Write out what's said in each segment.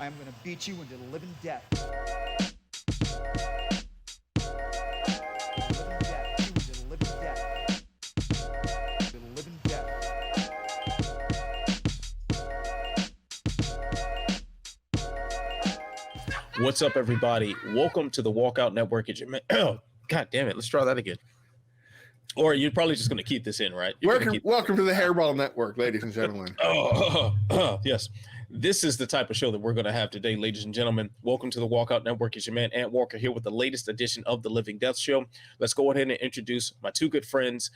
I am going to beat you into the living death. What's up, everybody? Welcome to the Walkout Network. Oh, God damn it. Let's try that again. Or you're probably just going to keep this in, right? Welcome to the Hairball Network, ladies and gentlemen. Yes. This is the type of show that we're going to have today, ladies and gentlemen. Welcome to the Walkout Network. It's your man, Ant Walker, here with the latest edition of the Living Death Show. Let's go ahead and introduce my two good friends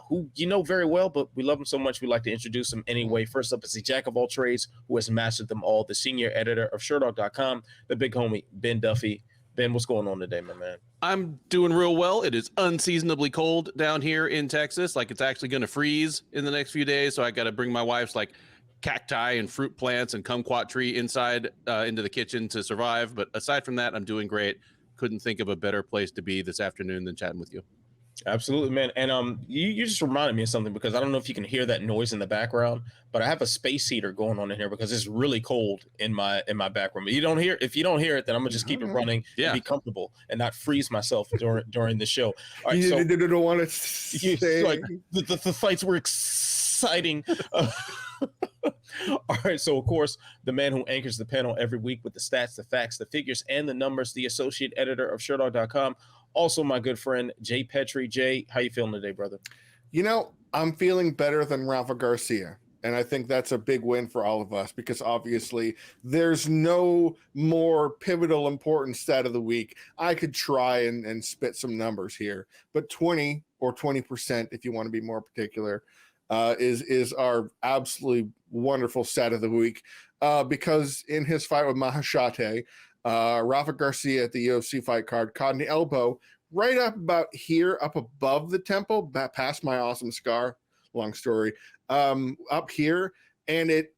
who you know very well, but we love them so much we like to introduce them anyway. First up is the jack of all trades who has mastered them all, the senior editor of SureDog.com, the big homie, Ben Duffy. Ben, what's going on today, my man? I'm doing real well. It is unseasonably cold down here in Texas. Like, it's actually going to freeze in the next few days. So I got to bring my wife's like cacti and fruit plants and kumquat tree inside into the kitchen to survive. But aside from that, I'm doing great. Couldn't think of a better place to be this afternoon than chatting with you. Absolutely, man. And you just reminded me of something, because I don't know if you can hear that noise in the background, but I have a space heater going on in here because it's really cold in my back room. If you don't hear it, then I'm gonna just keep it running and be comfortable and not freeze myself during the show. All right, so don't want to say like the fights were exciting. All right, so of course, the man who anchors the panel every week with the stats, the facts, the figures, and the numbers, the associate editor of SureDog.com, also my good friend Jay Petrie. Jay, how you feeling today, brother? You know, I'm feeling better than Rafa Garcia, and I think that's a big win for all of us, because obviously there's no more pivotal important stat of the week. I could try and spit some numbers here, but 20 or 20%, if you want to be more particular, is our absolutely wonderful stat of the week, because in his fight with Mahashate, Rafa Garcia at the UFC fight card caught an elbow right up about here, up above the temple, past my awesome scar, long story, up here, and it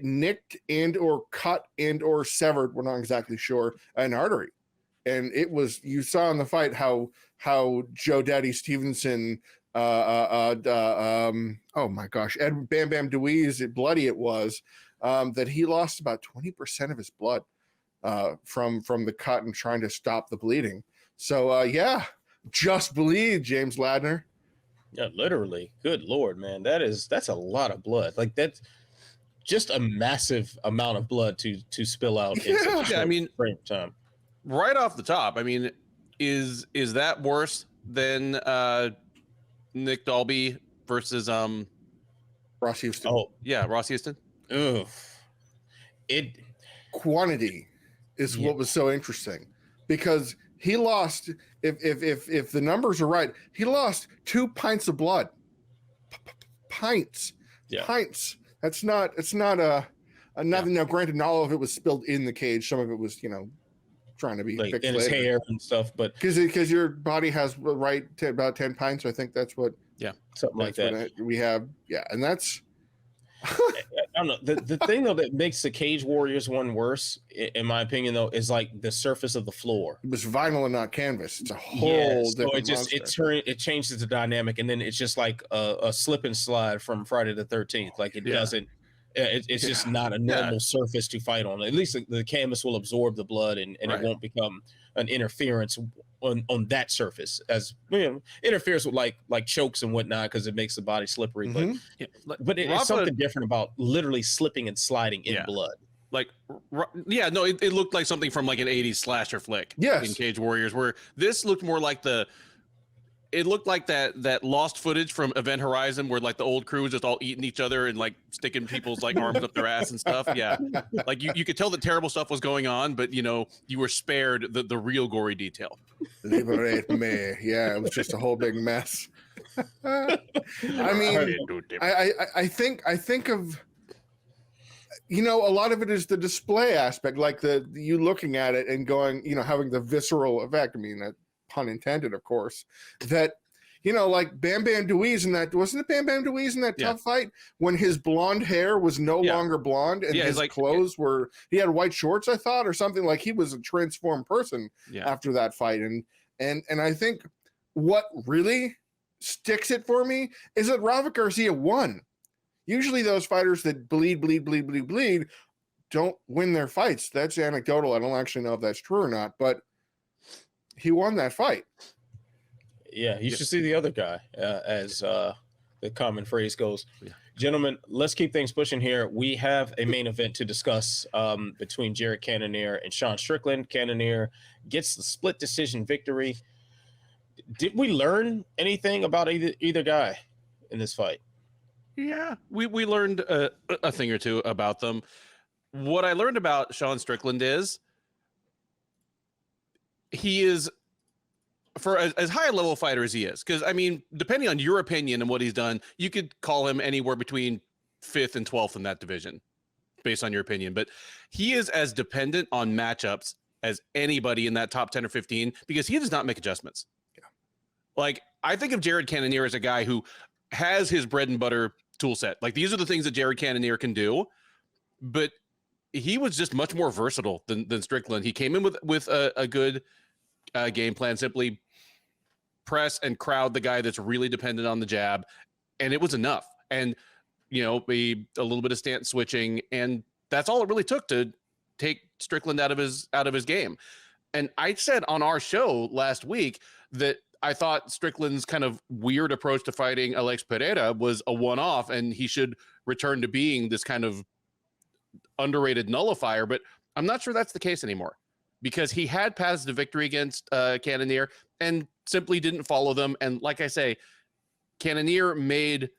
nicked and or cut and or severed, we're not exactly sure, an artery. And it was, you saw in the fight how Joe Daddy Stevenson, oh my gosh, Ed Bam Bam Deweese, bloody it was, that he lost about 20% of his blood from the cut and trying to stop the bleeding. So yeah, just bleed, James Ladner. Yeah, literally. Good Lord, man. That's a lot of blood. Like, that's just a massive amount of blood to spill out in such a frame of time. Right off the top, I mean, is that worse than Nick Dalby versus Ross Houston? Oh yeah, Ross Houston. Ugh. Quantity is what was so interesting, because he lost, if the numbers are right, he lost 2 pints of blood. Pints. It's not nothing. Now, granted, not all of it was spilled in the cage. Some of it was, trying to be like fixed in his hair and stuff, but because your body has right to about 10 pints, I think that's what. Yeah, something like that. We have, and that's. I don't know. The thing though that makes the Cage Warriors one worse, in my opinion, though, is like the surface of the floor. It was vinyl and not canvas. It's a whole different monster. It changes the dynamic, and then it's just like a slip and slide from Friday the 13th. Like it doesn't. It's just not a normal surface to fight on. At least the canvas will absorb the blood, and it won't become an interference on that surface, as interferes with like chokes and whatnot, because it makes the body slippery. But it's something different about literally slipping and sliding in blood. Like, it looked like something from like an 80s slasher flick. Yes. In Cage Warriors, where this looked more like it looked like that lost footage from Event Horizon, where like the old crew was just all eating each other and like sticking people's like arms up their ass and stuff. Yeah, like you could tell that terrible stuff was going on, but you were spared the real gory detail. Liberate me. Yeah, it was just a whole big mess. I mean, I think of, a lot of it is the display aspect, like you looking at it and going, having the visceral effect. I mean, that pun intended, of course, that, like Bam Bam Deweese in that, wasn't it Bam Bam Deweese in that tough fight when his blonde hair was no longer blonde and his clothes he had white shorts, I thought, or something, like he was a transformed person after that fight. And I think what really sticks it for me is that Rafa Garcia won. Usually those fighters that bleed don't win their fights. That's anecdotal. I don't actually know if that's true or not, but he won that fight. Yeah, you should see the other guy, as the common phrase goes. Yeah. Gentlemen, let's keep things pushing here. We have a main event to discuss between Jared Cannonier and Sean Strickland. Cannonier gets the split decision victory. Did we learn anything about either guy in this fight? Yeah, we learned a thing or two about them. What I learned about Sean Strickland is he is, for as high a level fighter as he is, because I mean, depending on your opinion and what he's done, you could call him anywhere between 5th and 12th in that division, based on your opinion. But he is as dependent on matchups as anybody in that top 10 or 15 because he does not make adjustments. Yeah. Like, I think of Jared Cannonier as a guy who has his bread and butter tool set. Like, these are the things that Jared Cannonier can do, but he was just much more versatile than Strickland. He came in with a good game plan, simply press and crowd the guy that's really dependent on the jab, and it was enough. And a little bit of stance switching, and that's all it really took to take Strickland out of his game. And I said on our show last week that I thought Strickland's kind of weird approach to fighting Alex Pereira was a one-off, and he should return to being this kind of underrated nullifier. But I'm not sure that's the case anymore, because he had paths to victory against Cannonier and simply didn't follow them. And like I say, Cannonier made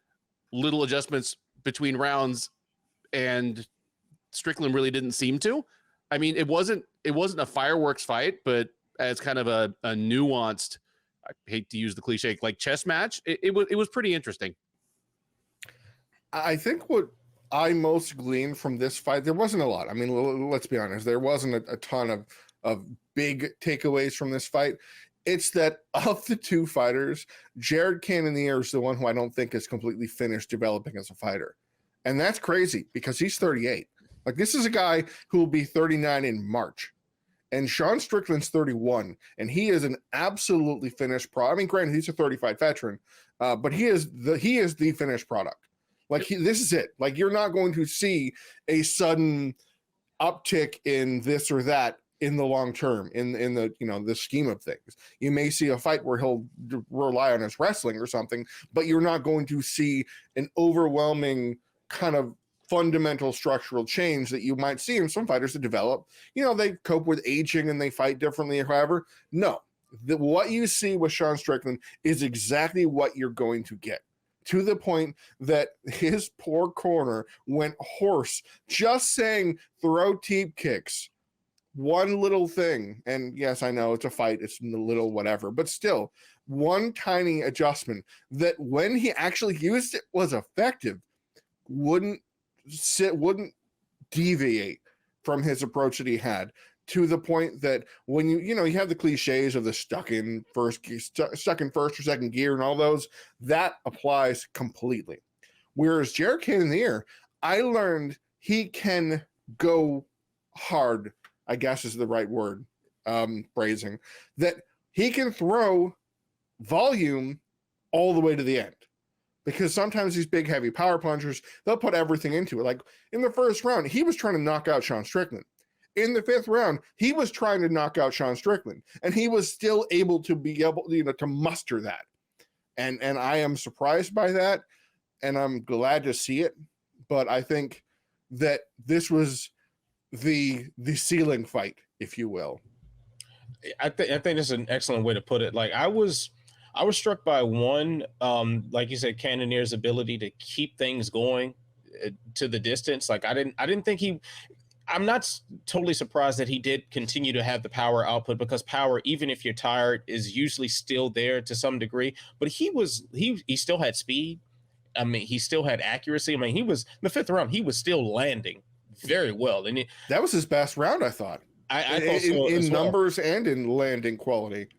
little adjustments between rounds, and Strickland really didn't seem to. I mean, it wasn't a fireworks fight, but as kind of a nuanced, I hate to use the cliche, like chess match, it was pretty interesting. I think what I most gleaned from this fight, there wasn't a lot. I mean, let's be honest, there wasn't a ton of big takeaways from this fight. It's that of the two fighters, Jared Cannonier is the one who I don't think is completely finished developing as a fighter. And that's crazy because he's 38. Like, this is a guy who will be 39 in March. And Sean Strickland's 31, and he is an absolutely finished product. I mean, granted, he's a 35 veteran, but he is the finished product. Like, this is it. Like, you're not going to see a sudden uptick in this or that in the long term, in the the scheme of things. You may see a fight where he'll rely on his wrestling or something, but you're not going to see an overwhelming kind of fundamental structural change that you might see in some fighters that develop. They cope with aging and they fight differently or however. No, what you see with Sean Strickland is exactly what you're going to get, to the point that his poor corner went hoarse just saying throw teep kicks. One little thing, and yes, I know it's a fight, it's a little whatever, but still, one tiny adjustment that when he actually used it was effective, wouldn't deviate from his approach that he had, to the point that when you have the cliches of the stuck in first or second gear and all those, that applies completely. Whereas Jared Cannonier, I learned he can go hard, I guess is the right word, phrasing, that he can throw volume all the way to the end. Because sometimes these big, heavy power punchers, they'll put everything into it. Like in the first round, he was trying to knock out Sean Strickland. In the 5th round, he was trying to knock out Sean Strickland, and he was still able to to muster that. And I am surprised by that, and I'm glad to see it. But I think that this was the ceiling fight, if you will. I think that's an excellent way to put it. Like, I was struck by one, like you said, Cannonier's ability to keep things going to the distance. Like, I didn't think I'm not totally surprised that he did continue to have the power output, because power, even if you're tired, is usually still there to some degree. But he still had speed. I mean, he still had accuracy. I mean, he was in the 5th round, he was still landing very well. And that was his best round, I thought. I thought so, in numbers and in landing quality.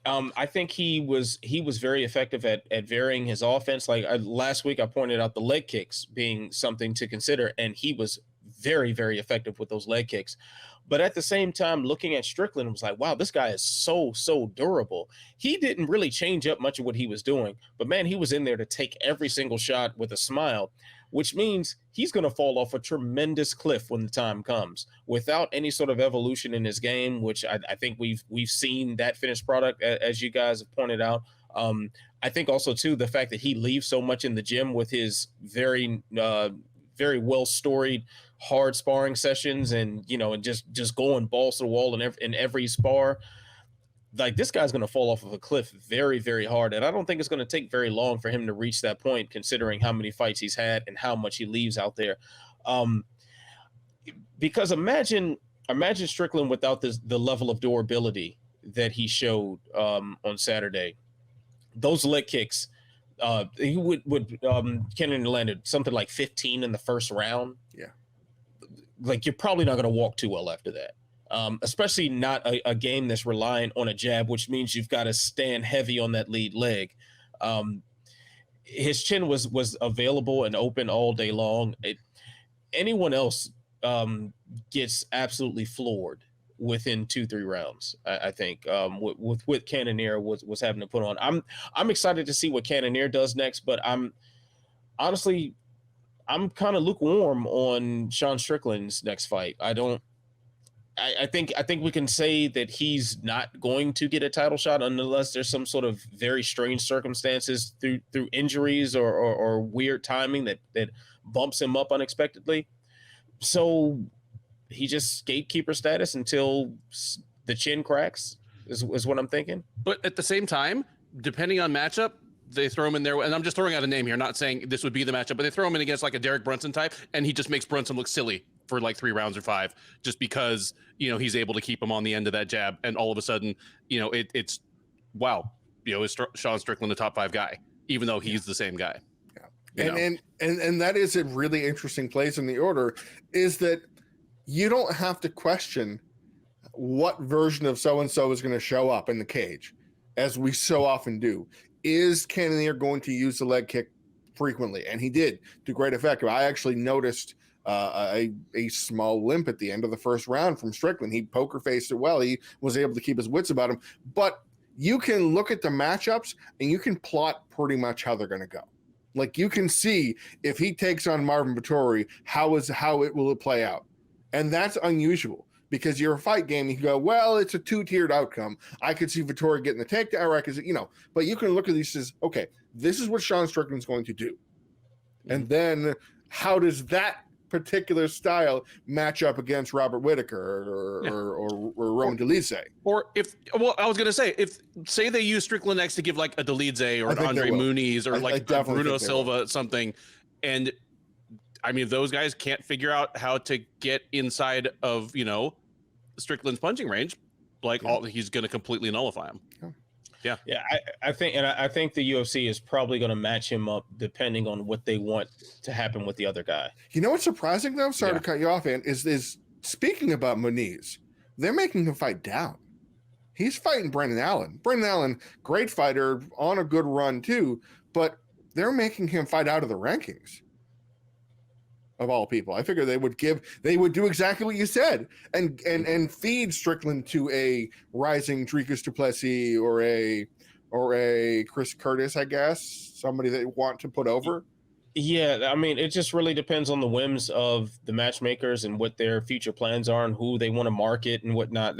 I think he was very effective at varying his offense. Like last week, I pointed out the leg kicks being something to consider, and he was very, very effective with those leg kicks. But at the same time, looking at Strickland, was like, wow, this guy is so durable. He didn't really change up much of what he was doing, but man, he was in there to take every single shot with a smile. which means he's going to fall off a tremendous cliff when the time comes without any sort of evolution in his game, which I think we've seen that finished product, as you guys have pointed out. I think also, too, the fact that he leaves so much in the gym with his very well storied hard sparring sessions and, and just going balls to the wall in every spar. Like, this guy's going to fall off of a cliff very, very hard. And I don't think it's going to take very long for him to reach that point, considering how many fights he's had and how much he leaves out there. Because imagine Strickland without the level of durability that he showed on Saturday. Those leg kicks, he would Cannonier landed something like 15 in the first round. Yeah. Like, you're probably not going to walk too well after that. Especially not a game that's relying on a jab, which means you've got to stand heavy on that lead leg. His chin was available and open all day long. Anyone else gets absolutely floored within 2-3 rounds. I think with what Cannonier was having to put on. I'm excited to see what Cannonier does next, but I'm honestly kind of lukewarm on Sean Strickland's next fight. I think we can say that he's not going to get a title shot unless there's some sort of very strange circumstances through injuries or weird timing that bumps him up unexpectedly. So he just gatekeeper status until the chin cracks is what I'm thinking. But at the same time, depending on matchup, they throw him in there, and I'm just throwing out a name here, not saying this would be the matchup, but they throw him in against like a Derek Brunson type, and he just makes Brunson look silly for like 3 rounds or 5, just because, he's able to keep him on the end of that jab. And all of a sudden, it's wow, is Sean Strickland the top 5 guy, even though he's the same guy. Yeah. And that is a really interesting place in the order, is that you don't have to question what version of so-and-so is going to show up in the cage, as we so often do. Is Cannonier going to use the leg kick frequently? And he did to great effect. I actually noticed a small limp at the end of the first round from Strickland. He poker faced it well. He was able to keep his wits about him. But you can look at the matchups and you can plot pretty much how they're going to go. Like, you can see if he takes on Marvin Vettori, how it will play out. And that's unusual, because you're a fight game. You can go, well, it's a 2-tiered outcome. I could see Vettori getting the takedown, or I could, but you can look at these as, okay, this is what Sean Strickland's going to do. And then how does that particular style match up against Robert Whittaker or Roman Dolidze? Or I was going to say, say they use Strickland next to give like a Dolidze or an Andre Muniz or like Bruno Silva, something. And I mean, those guys can't figure out how to get inside of, Strickland's punching range. He's going to completely nullify him. Yeah. I think the UFC is probably going to match him up depending on what they want to happen with the other guy. You know what's surprising though? Sorry to cut you off, Ann, is speaking about Muniz, they're making him fight down. He's fighting Brendan Allen. Brendan Allen, great fighter, on a good run too, but they're making him fight out of the rankings. Of all people, I figure they would do exactly what you said, and feed Strickland to a rising Dricus du Plessis or a Chris Curtis, I guess, somebody they want to put over. Yeah, I mean, it just really depends on the whims of the matchmakers and what their future plans are and who they want to market and whatnot.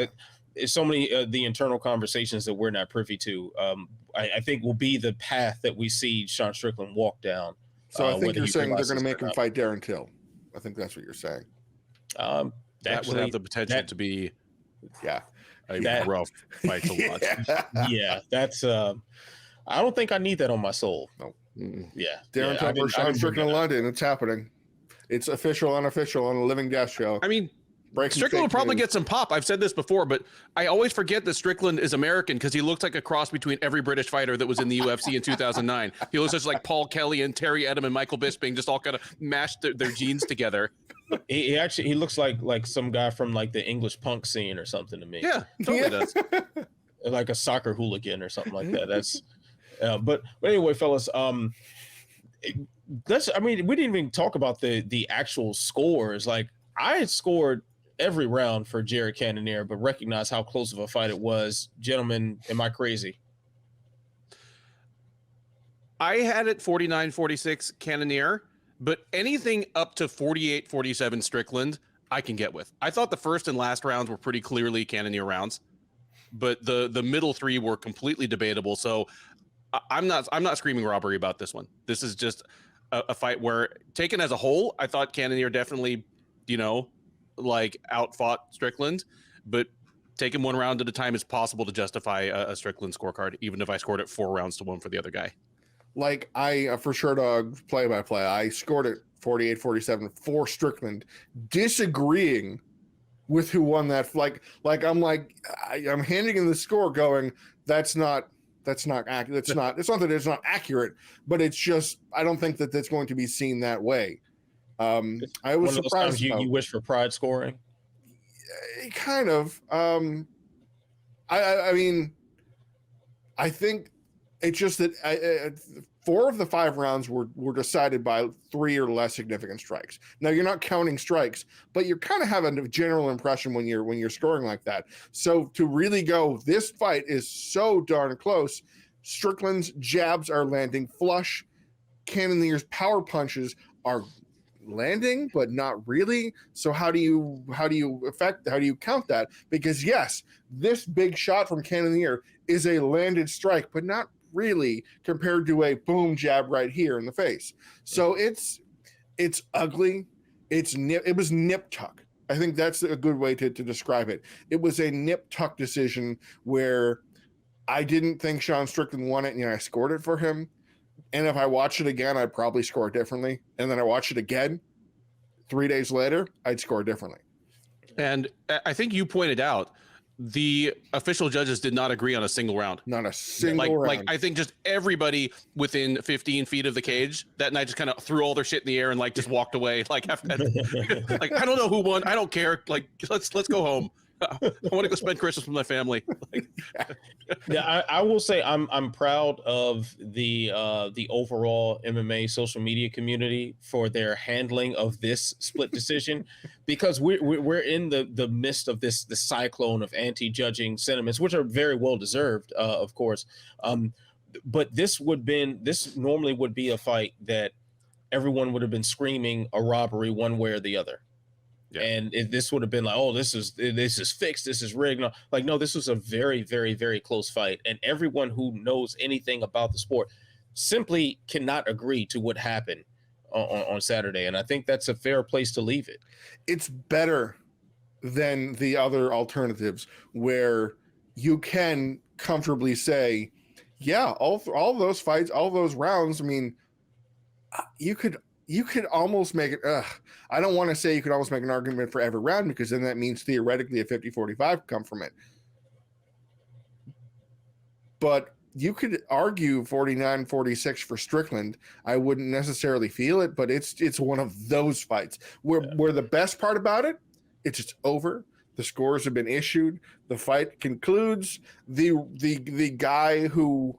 There's so many the internal conversations that we're not privy to. I think will be the path that we see Sean Strickland walk down. So I think you're saying they're going to make him fight Darren Till. I think that's what you're saying. That would have the potential to be, a rough fight to watch. Yeah, that's. I don't think I need that on my soul. No. Yeah, Darren Till versus Sean Strickland in London. It's happening. It's official, unofficial on a Living Death show. I mean, Strickland will probably get some pop. I've said this before, but I always forget that Strickland is American because he looks like a cross between every British fighter that was in the UFC in 2009. He looks just like Paul Kelly and Terry Edom and Michael Bisping just all kind of mashed their genes together. He looks like some guy from like the English punk scene or something to me. Yeah, totally does. Like a soccer hooligan or something like that. That's but anyway, fellas, we didn't even talk about the actual scores. Like, I had scored every round for Jared Cannonier, but recognize how close of a fight it was. Gentlemen, am I crazy? I had it 49-46 Cannonier. but anything up to 48-47 Strickland, I can get with. I thought the first and last rounds were pretty clearly Cannonier rounds, but the middle three were completely debatable. So I'm not screaming robbery about this one. This is just a fight where, taken as a whole, I thought Cannonier definitely, like outfought Strickland, but taking one round at a time is possible to justify a Strickland scorecard, even if I scored it 4-1 for the other guy. Like I, for sure, Dog play-by-play, I scored it 48-47 for Strickland, disagreeing with who won that. I'm handing in the score going, it's not accurate. It's not that it's not accurate, but it's just, I don't think that that's going to be seen that way. I was surprised. You wish for pride scoring? Kind of. I mean, I think it's just that 4 of the 5 rounds were decided by 3 or less significant strikes. Now, you're not counting strikes, but you kind of have a general impression when you're scoring like that. So to really go, this fight is so darn close. Strickland's jabs are landing flush. Cannonier's power punches are landing, but not really. So how do you count that? Because yes, this big shot from Cannonier is a landed strike, but not really compared to a boom jab right here in the face. So it's ugly. It was nip tuck. I think that's a good way to describe it. It was a nip tuck decision where I didn't think Sean Strickland won it, and I scored it for him. And if I watch it again, I'd probably score differently. And then I watch it again 3 days later, I'd score differently. And I think you pointed out the official judges did not agree on a single round. Not a single round. Like I think just everybody within 15 feet of the cage that night just kind of threw all their shit in the air and just walked away. Like I don't know who won. I don't care. Like let's go home. I want to go spend Christmas with my family. Yeah, I will say I'm proud of the overall MMA social media community for their handling of this split decision, because we're in the midst of this cyclone of anti-judging sentiments, which are very well deserved, of course. But this normally would be a fight that everyone would have been screaming a robbery one way or the other. Yeah. And this would have been like, oh, this is fixed, this is rigged. No, this was a very, very, very close fight. And everyone who knows anything about the sport simply cannot agree to what happened on Saturday. And I think that's a fair place to leave it. It's better than the other alternatives where you can comfortably say, yeah, all those fights, all those rounds, I mean, you could almost make it, I don't want to say you could almost make an argument for every round, because then that means theoretically a 50-45 come from it. But you could argue 49-46 for Strickland. I wouldn't necessarily feel it, but it's one of those fights where the best part about it, it's just over. The scores have been issued. The fight concludes. The guy who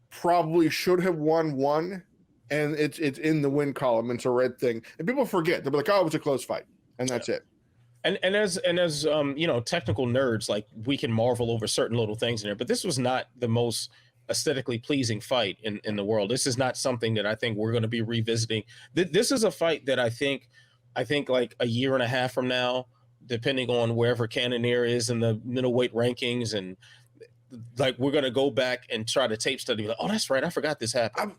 probably should have won, and it's in the win column. It's a red thing, and people forget. They'll be like, "Oh, it was a close fight," and that's it. And as technical nerds, like, we can marvel over certain little things in there, but this was not the most aesthetically pleasing fight in the world. This is not something that I think we're going to be revisiting. This is a fight that I think like a year and a half from now, depending on wherever Cannonier is in the middleweight rankings, and like, we're going to go back and try to tape study. Like, oh, that's right, I forgot this happened.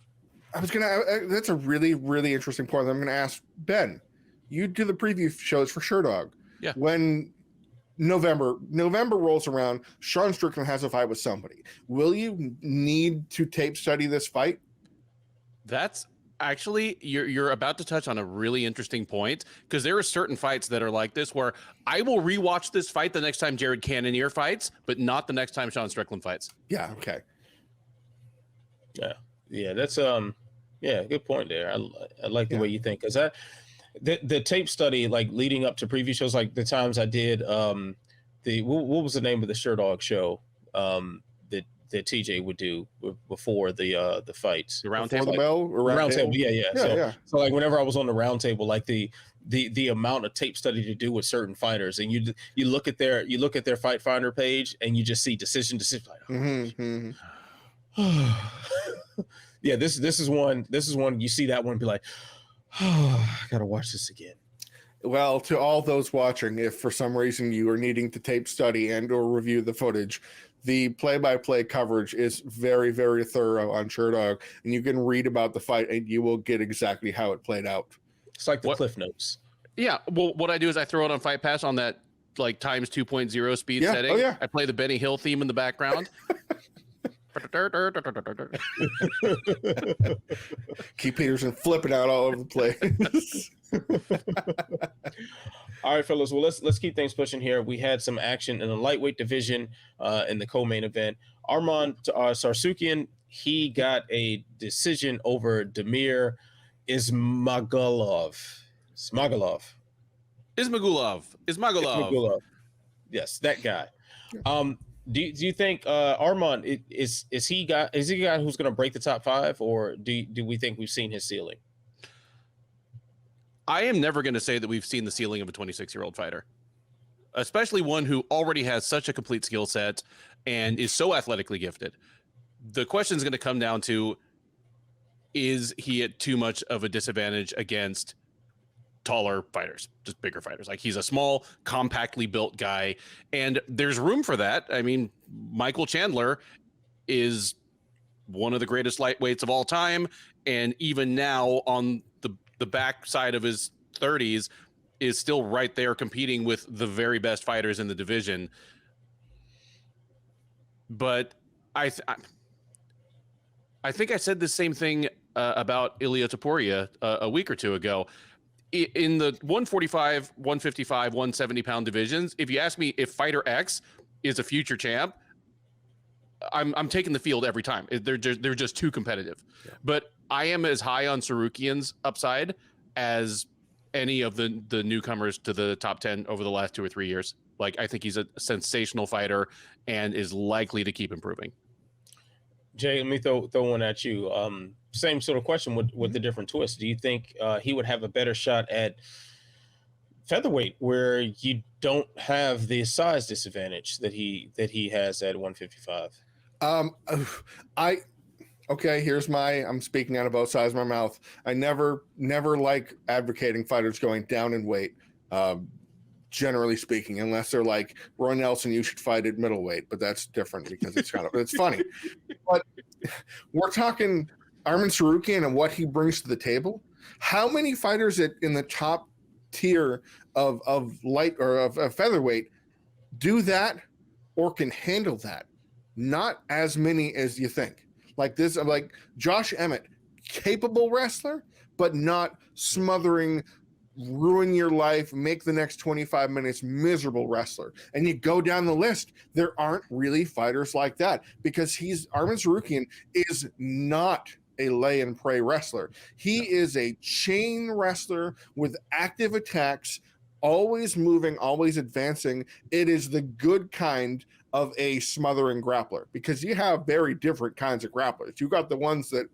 That's a really, really interesting point that I'm going to ask Ben. You do the preview shows for Sure Dog. Yeah. When November rolls around, Sean Strickland has a fight with somebody. Will you need to tape study this fight? That's actually, you're about to touch on a really interesting point, because there are certain fights that are like this where I will rewatch this fight the next time Jared Cannonier fights, but not the next time Sean Strickland fights. Yeah. Okay. Yeah. That's good point there. I like the way you think, because the tape study, like, leading up to preview shows, like the times I did what was the name of the Sure Dog show that TJ would do before the fights? The round table, table, round table. Yeah. So like, whenever I was on the round table, like the amount of tape study to do with certain fighters, and you look at their Fight Finder page, and you just see decision. Like, yeah, this is one you see that one and be like, I gotta watch this again. Well, to all those watching, if for some reason you are needing to tape study and or review the footage, the play-by-play coverage is very, very thorough on Sherdog, and you can read about the fight and you will get exactly how it played out. It's like the Cliff Notes. Yeah. Well, what I do is I throw it on Fight Pass on that like times 2.0 speed setting. Oh, yeah. I play the Benny Hill theme in the background. Keith Peterson flipping out all over the place. All right, fellas. Well, let's keep things pushing here. We had some action in the lightweight division in the co-main event. Arman Tsarukyan, he got a decision over Damir Ismagulov. Yes, that guy. Do you think Arman is he a guy who's going to break the top 5, or do we think we've seen his ceiling? I am never going to say that we've seen the ceiling of a 26-year-old fighter, especially one who already has such a complete skill set and is so athletically gifted. The question is going to come down to, is he at too much of a disadvantage against taller fighters, just bigger fighters? Like, he's a small, compactly built guy, and there's room for that. I mean, Michael Chandler is one of the greatest lightweights of all time, and even now on the backside of his 30s is still right there competing with the very best fighters in the division. But I think I said the same thing about Ilia Topuria a week or two ago. In the 145, 155, 170 pound divisions, if you ask me if fighter X is a future champ, I'm taking the field every time. They're just too competitive. Yeah. But I am as high on Tsarukyan's upside as any of the newcomers to the top 10 over the last 2 or 3 years. Like, I think he's a sensational fighter and is likely to keep improving. Jay, let me throw one at you. Same sort of question with the different twist. Do you think he would have a better shot at featherweight, where you don't have the size disadvantage that he has at 155? Okay, I'm speaking out of both sides of my mouth. I never like advocating fighters going down in weight, generally speaking, unless they're like, Roy Nelson, you should fight at middleweight, but that's different because it's it's funny. But we're talking Arman Tsarukyan and what he brings to the table. How many fighters in the top tier of light or of featherweight do that or can handle that? Not as many as you think. Like this, like Josh Emmett, capable wrestler, but not smothering, ruin your life, make the next 25 minutes miserable wrestler. And you go down the list, there aren't really fighters like that, because Arman Tsarukyan is not a lay and pray wrestler. He is a chain wrestler with active attacks, always moving, always advancing. It is the good kind of a smothering grappler, because you have very different kinds of grapplers. You got the ones that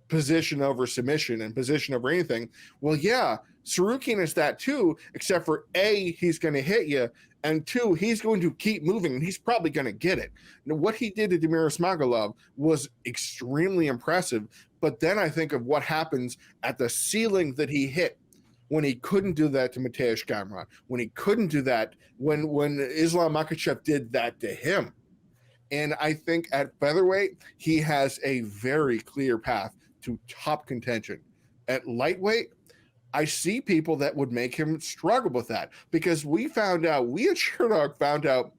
position over submission and position over anything. Well, yeah, Tsarukyan is that too, except for A, he's going to hit you, and 2, he's going to keep moving, and he's probably going to get it. Now, what he did to Damir Ismagulov was extremely impressive, but then I think of what happens at the ceiling that he hit when he couldn't do that to Mateusz Gamrot, when he couldn't do that when Islam Makhachev did that to him. And I think at featherweight, he has a very clear path to top contention. At lightweight, I see people that would make him struggle with that, because we at Sherdog found out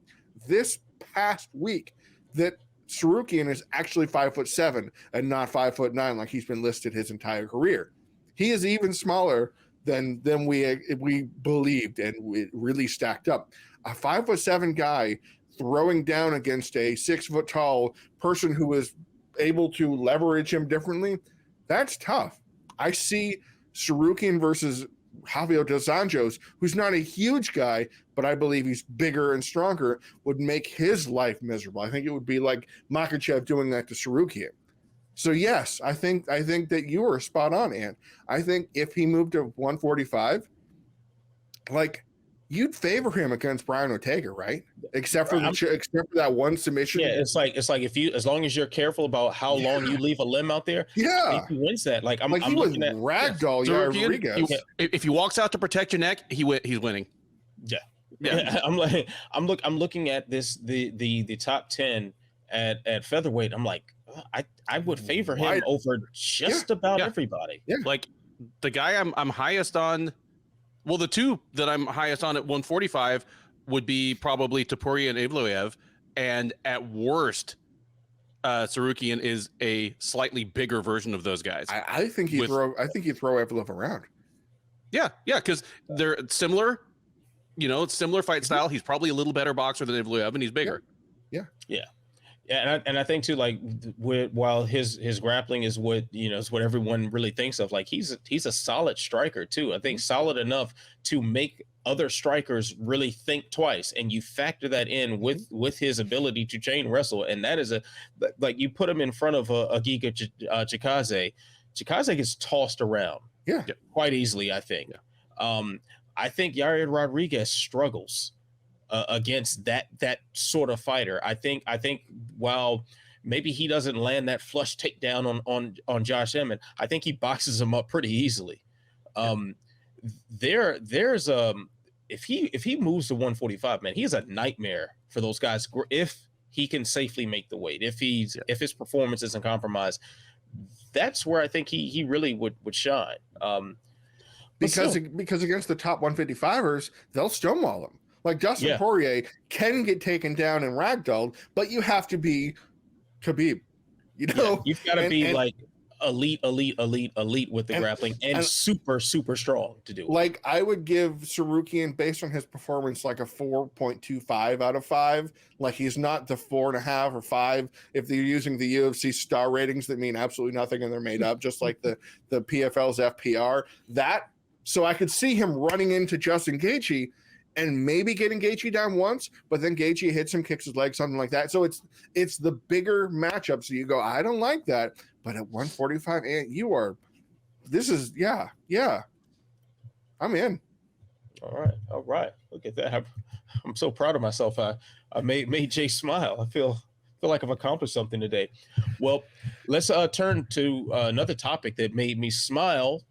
this past week that Tsarukyan is actually 5'7" and not 5'9" like he's been listed his entire career. He is even smaller than we believed, and it really stacked up. A 5'7" guy throwing down against a 6 foot tall person who is able to leverage him differently, that's tough. I see Tsarukyan versus Javier Dos Anjos, who's not a huge guy, but I believe he's bigger and stronger, would make his life miserable. I think it would be like Makhachev doing that to Tsarukyan. So yes, I think that you were spot on, Ant. I think if he moved to 145, like, you'd favor him against Brian Ortega, right? Except for that one submission. Yeah, it's like as long as you're careful about how long you leave a limb out there, I think he wins that. Like I'm he was looking at ragdoll Rodriguez. If he walks out to protect your neck, he's winning. Yeah. I'm looking at the top 10 at featherweight. I'm like, I would favor him over just about everybody. Yeah. Like the guy I'm highest on. Well, the two that I'm highest on at 145 would be probably Topuria and Evloev, and at worst, Tsarukyan is a slightly bigger version of those guys. I think you throw Evloev around. Yeah, because they're similar. Similar fight style. He's probably a little better boxer than Evloev, and he's bigger. Yeah. And I think too, like while his grappling is what everyone really thinks of, like he's a solid striker too. I think solid enough to make other strikers really think twice, and you factor that in with his ability to chain wrestle, and that is like you put him in front of a Giga Chikadze gets tossed around quite easily. I think I think Yair Rodriguez struggles against that sort of fighter. I think while maybe he doesn't land that flush takedown on Josh Emmett, I think he boxes him up pretty easily. There's if he moves to 145, man, he is a nightmare for those guys if he can safely make the weight. If his performance isn't compromised, that's where I think he really would shine. Because against the top 155ers, they'll stonewall him. Like Dustin Poirier can get taken down and ragdolled, but you have to be Khabib. You've got to be like elite with the grappling and super strong to do it. Like I would give Tsarukyan, based on his performance, like a 4.25 out of 5. Like he's not the 4.5 or 5 if they're using the UFC star ratings that mean absolutely nothing and they're made up, just like the PFL's FPR. So I could see him running into Justin Gaethje and maybe getting Gaethje down once, but then Gaethje hits him, kicks his leg, something like that. So it's the bigger matchup. So you go, I don't like that. But at 145, and I'm in. All right. Look at that. I'm so proud of myself. I made Jay smile. I feel like I've accomplished something today. Well, let's turn to another topic that made me smile.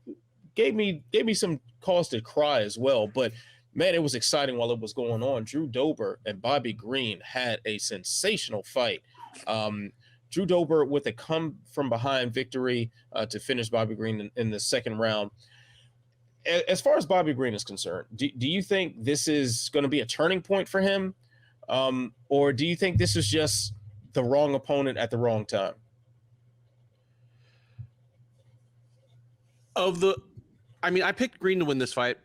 Gave me some cause to cry as well, but man, it was exciting while it was going on. Drew Dober and Bobby Green had a sensational fight. Drew Dober with a come from behind victory to finish Bobby Green in the second round. As far as Bobby Green is concerned, do you think this is going to be a turning point for him? Or do you think this is just the wrong opponent at the wrong time? I picked Green to win this fight.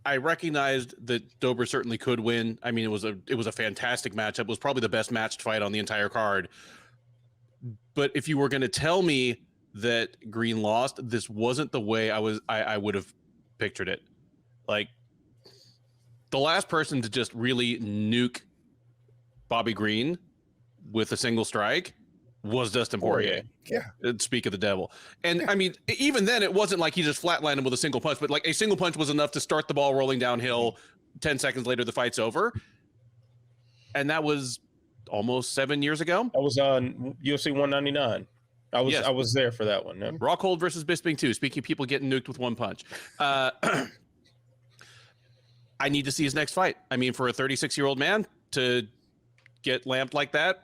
I recognized that Dober certainly could win. I mean, it was a fantastic matchup. It was probably the best matched fight on the entire card. But if you were going to tell me that Green lost, this wasn't the way I would have pictured it. Like the last person to just really nuke Bobby Green with a single strike was Dustin Poirier. Yeah. Speak of the devil. And I mean, even then it wasn't like he just flatlined him with a single punch, but like a single punch was enough to start the ball rolling downhill. 10 seconds later, the fight's over. And that was almost 7 years ago. I was on UFC 199. I was there for that one. Yeah. Rockhold versus Bisping 2. Speaking of people getting nuked with one punch. I need to see his next fight. I mean, for a 36-year-old man to get lamped like that,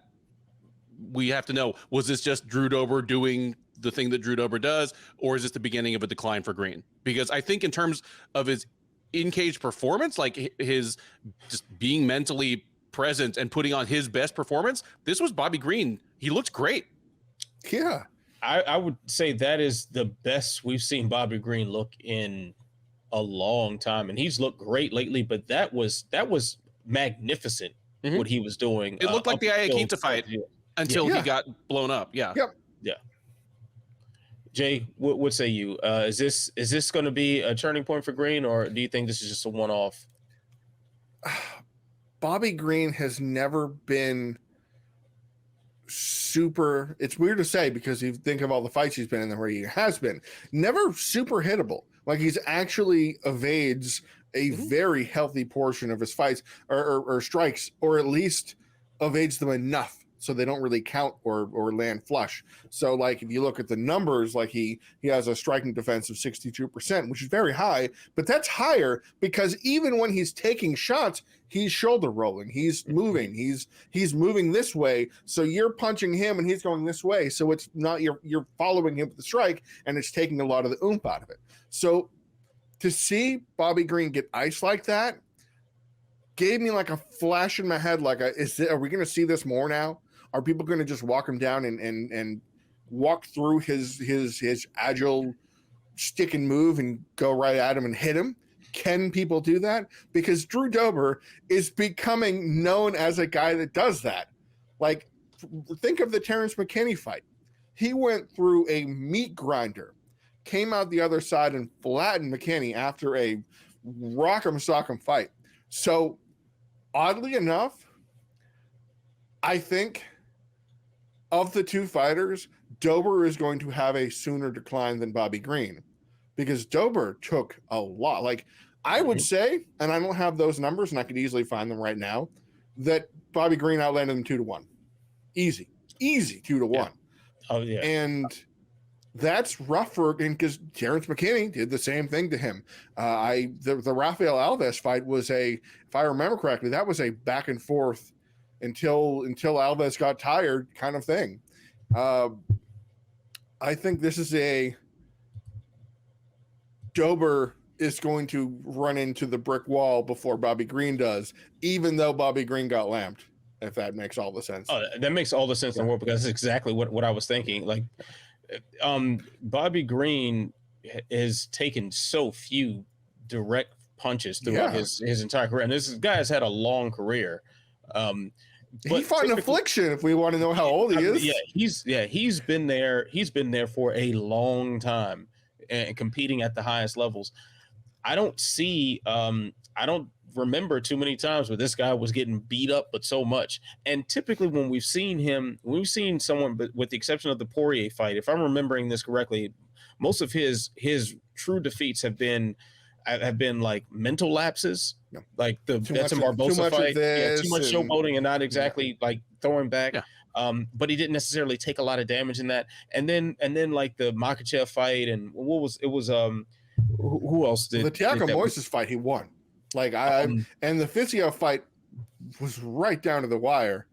we have to know, was this just Drew Dober doing the thing that Drew Dober does, or is this the beginning of a decline for Green? Because I think in terms of his in-cage performance, like his just being mentally present and putting on his best performance, this was Bobby Green. He looked great. Yeah. I would say that is the best we've seen Bobby Green look in a long time. And he's looked great lately, but that was magnificent what he was doing. It looked like the Ayakita fight. Until he got blown up. Yeah. Yep. Yeah. Jay, what say you? Is this going to be a turning point for Green, or do you think this is just a one-off? Bobby Green has never been super, it's weird to say because you think of all the fights he's been in where he has been, never super hittable. Like he's actually evades a very healthy portion of his fights or strikes, or at least evades them enough so they don't really count or land flush. So like if you look at the numbers, like he has a striking defense of 62%, which is very high, but that's higher because even when he's taking shots, he's shoulder rolling, he's moving, he's moving this way. So you're punching him and he's going this way. So it's not, you're following him with the strike and it's taking a lot of the oomph out of it. So to see Bobby Green get iced like that gave me like a flash in my head. Like, are we going to see this more now? Are people going to just walk him down and walk through his agile stick and move and go right at him and hit him? Can people do that? Because Drew Dober is becoming known as a guy that does that. Like, think of the Terrence McKinney fight. He went through a meat grinder, came out the other side and flattened McKinney after a rock'em sock'em fight. So, oddly enough, I think of the two fighters, Dober is going to have a sooner decline than Bobby Green because Dober took a lot. Like I would say, and I don't have those numbers and I could easily find them right now, that Bobby Green outlanded him 2-1. Easy 2-1. Yeah. Oh yeah. And that's rough for, because Terrence McKinney did the same thing to him. The Rafael Alves fight was if I remember correctly, that was a back and forth until Alves got tired kind of thing. I think this is Dober is going to run into the brick wall before Bobby Green does, even though Bobby Green got lamped, if that makes all the sense. Oh, that makes all the sense in the world because that's exactly what I was thinking. Like, Bobby Green has taken so few direct punches throughout his entire career, and this guy has had a long career. He fought an affliction. If we want to know how old he is, he's been there. He's been there for a long time and competing at the highest levels. I don't remember too many times where this guy was getting beat up, but so much. And typically, when we've seen someone, but with the exception of the Poirier fight, if I'm remembering this correctly, most of his true defeats have been like mental lapses. No. Like that's a Barbosa fight. Too much showboating and not exactly like throwing back. Yeah. But he didn't necessarily take a lot of damage in that. And then like the Makhachev fight and who else did the Thiago Moises fight he won. Like and the Fizio fight was right down to the wire.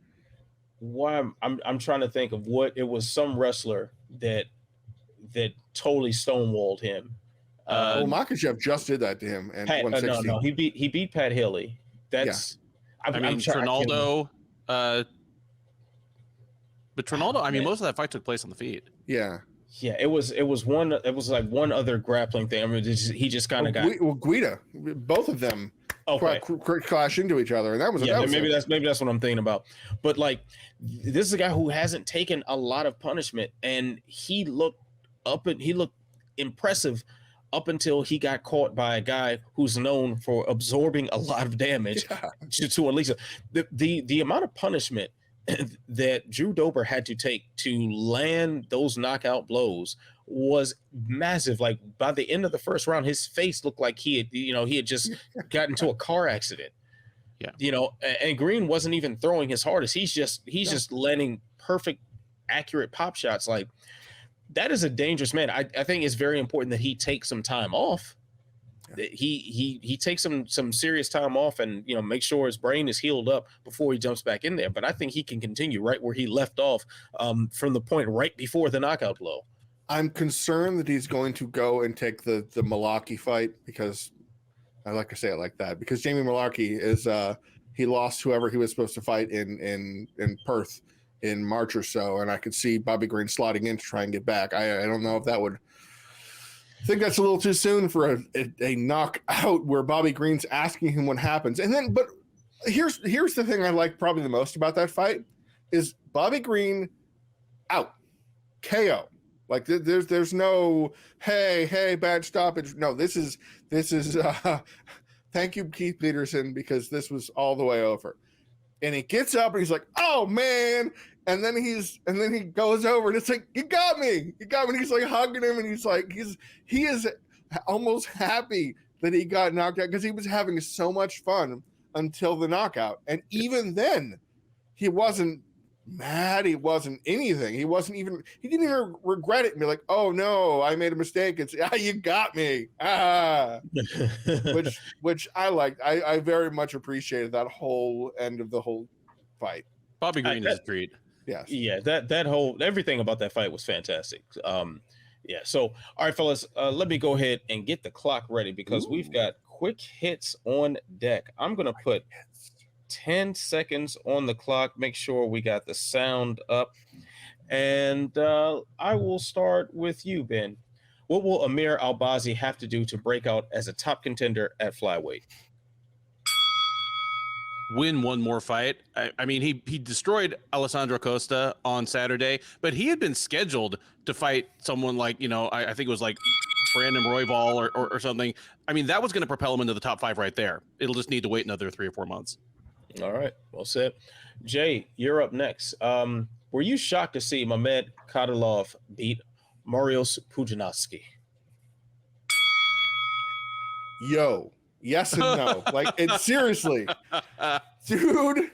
Why I'm trying to think of what it was. Some wrestler that totally stonewalled him. Makhachev just did that to him, and no, he beat Pat Healy. That's Trinaldo. But Trinaldo, I mean, most of that fight took place on the feet. Yeah, it was like one other grappling thing. I mean, he just kind of got Guida. Both of them clash into each other, and that was maybe that's what I'm thinking about. But like, this is a guy who hasn't taken a lot of punishment, and he looked impressive up until he got caught by a guy who's known for absorbing a lot of damage to Elisa. The amount of punishment that Drew Dober had to take to land those knockout blows was massive. Like by the end of the first round, his face looked like he had just gotten into a car accident. Yeah. And Green wasn't even throwing his hardest. He's just landing perfect, accurate pop shots. Like, that is a dangerous man. I think it's very important that he takes some time off. That he takes some serious time off and make sure his brain is healed up before he jumps back in there. But I think he can continue right where he left off from the point right before the knockout blow. I'm concerned that he's going to go and take the Malarkey fight because I like to say it like that because Jamie Malarkey is he lost whoever he was supposed to fight in Perth in March or so, and I could see Bobby Green slotting in to try and get back. I don't know if that would. I think that's a little too soon for a knockout where Bobby Green's asking him what happens. And then, but here's the thing I like probably the most about that fight is Bobby Green out, KO. Like there's no hey bad stoppage. No, this is thank you Keith Peterson because this was all the way over. And he gets up and he's like, oh man. And then he goes over and it's like, you got me. And he's like hugging him and he is almost happy that he got knocked out because he was having so much fun until the knockout. And even then he wasn't mad. He wasn't anything. He didn't even regret it and be like, oh no, I made a mistake. It's you got me. Which I liked. I very much appreciated that whole end of the whole fight. Bobby Green is a treat. Yes. Yeah, that whole everything about that fight was fantastic. Yeah. So, all right, fellas, let me go ahead and get the clock ready because we've got quick hits on deck. I'm gonna put 10 seconds on the clock. Make sure we got the sound up, and I will start with you, Ben. What will Amir Albazi have to do to break out as a top contender at flyweight? Win one more fight. I mean, he destroyed Alessandro Costa on Saturday, but he had been scheduled to fight someone like, I think it was like Brandon Royval or something. I mean, that was going to propel him into the top 5 right there. It'll just need to wait another 3 or 4 months. All right, well said. Jay, you're up next. Were you shocked to see Mamed Khalidov beat Mariusz Pudzianowski? Yo. Yes and no. Like, it's seriously, dude,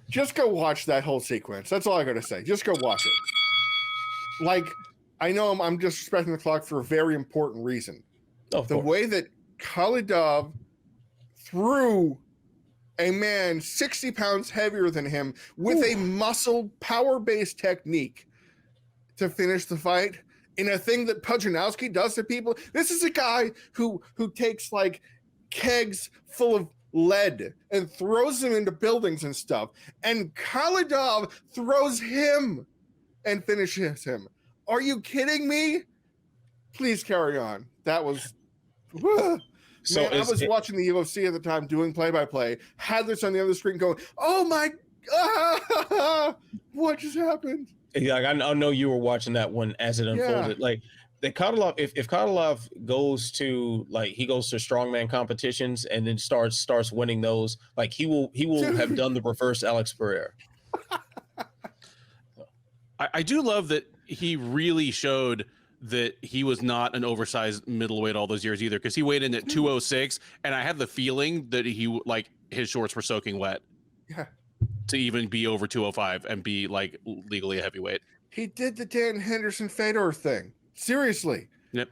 just go watch that whole sequence. That's all I gotta say. Just go watch it. Like, I know I'm disrespecting the clock for a very important reason. The way that Khalidov threw a man 60 pounds heavier than him with a muscle power-based technique to finish the fight in a thing that Pudzianowski does to people. This is a guy who takes like kegs full of lead and throws them into buildings and stuff. And Khalidov throws him and finishes him. Are you kidding me? Please carry on. That was... So man, I was watching the UFC at the time doing play-by-play, had this on the other screen going, oh my... what just happened? Yeah, I know you were watching that one as it unfolded. Yeah. Like, the Khalidov, if Khalidov goes to strongman competitions and then starts winning those, like he will have done the reverse Alex Pereira. I do love that he really showed that he was not an oversized middleweight all those years either, because he weighed in at 206, and I have the feeling that his shorts were soaking wet. Yeah. To even be over 205 and be like legally a heavyweight. He did the Dan Henderson Fedor thing. Seriously. Yep.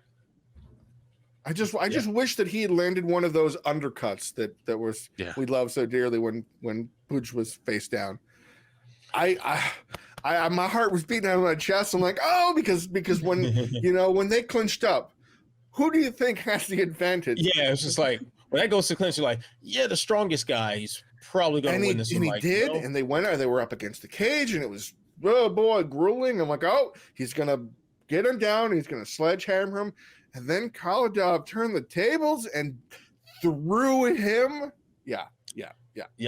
I just wish that he had landed one of those undercuts that we loved so dearly when Puig was face down. I my heart was beating out of my chest. I'm like, oh, because when when they clinched up, who do you think has the advantage? Yeah, it's just like when that goes to clinch, you're like, yeah, the strongest guy, he's probably going to win this one. And he did, and they were up against the cage, and it was, oh boy, grueling. I'm like, oh, he's going to get him down, he's going to sledgehammer him, and then Khalidov turned the tables and threw him. Yeah.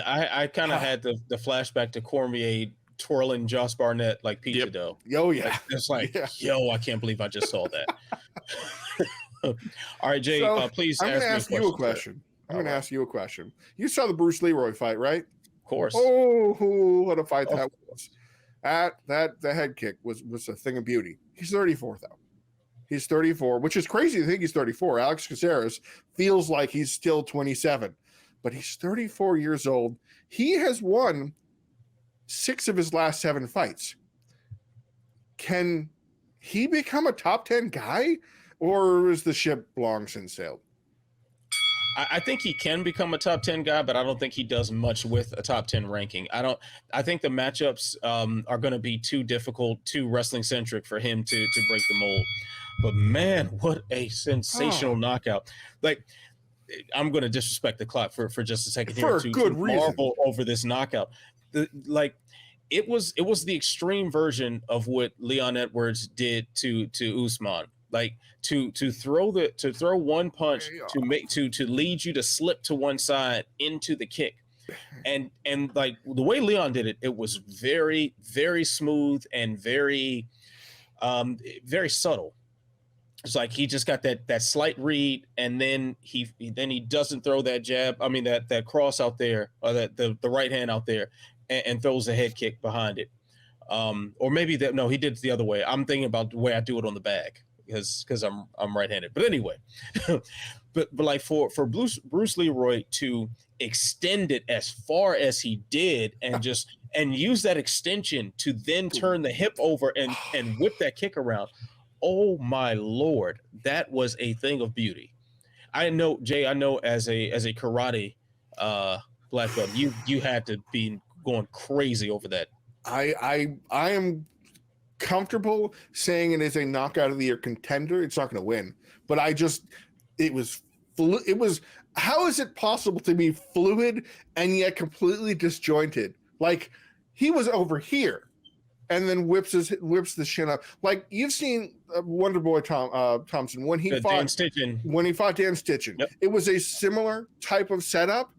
I kind of had the flashback to Cormier twirling Josh Barnett like pizza dough. Oh yeah, like, it's like, yo, I can't believe I just saw that. All right, Jay, please. I'm going to ask you a question. You saw the Bruce Leroy fight, right? Of course. Oh, what a fight that was! The head kick was a thing of beauty. He's 34 though. He's 34, which is crazy to think he's 34. Alex Caceres feels like he's still 27, but he's 34 years old. He has won 6 of his last 7 fights. Can he become a top 10 guy, or is the ship long since sailed? I think he can become a top 10 guy, but I don't think he does much with a top 10 ranking. I think the matchups are going to be too difficult, too wrestling centric for him to break the mold. But man, what a sensational knockout. Like, I'm going to disrespect the clock for just a second here to marvel over this knockout. It was the extreme version of what Leon Edwards did to Usman. Like to throw one punch to lead you to slip to one side into the kick. And like the way Leon did it, it was very, very smooth and very very subtle. It's like he just got that slight read, and then he doesn't throw that jab. I mean that cross out there, or the right hand out there, and throws a head kick behind it. Or maybe that, no, he did it the other way. I'm thinking about the way I do it on the bag because I'm right-handed. But anyway, but like for Bruce Leroy to extend it as far as he did and use that extension to then turn the hip over and whip that kick around. Oh my Lord, that was a thing of beauty. I know, Jay, as a karate black belt, you had to be going crazy over that. I am comfortable saying it is a knockout of the year contender. It's not going to win, but it was how is it possible to be fluid and yet completely disjointed? Like he was over here and then whips the shin up. Like you've seen Wonder Boy Thompson when he fought Dan Stitchin. Yep. It was a similar type of setup,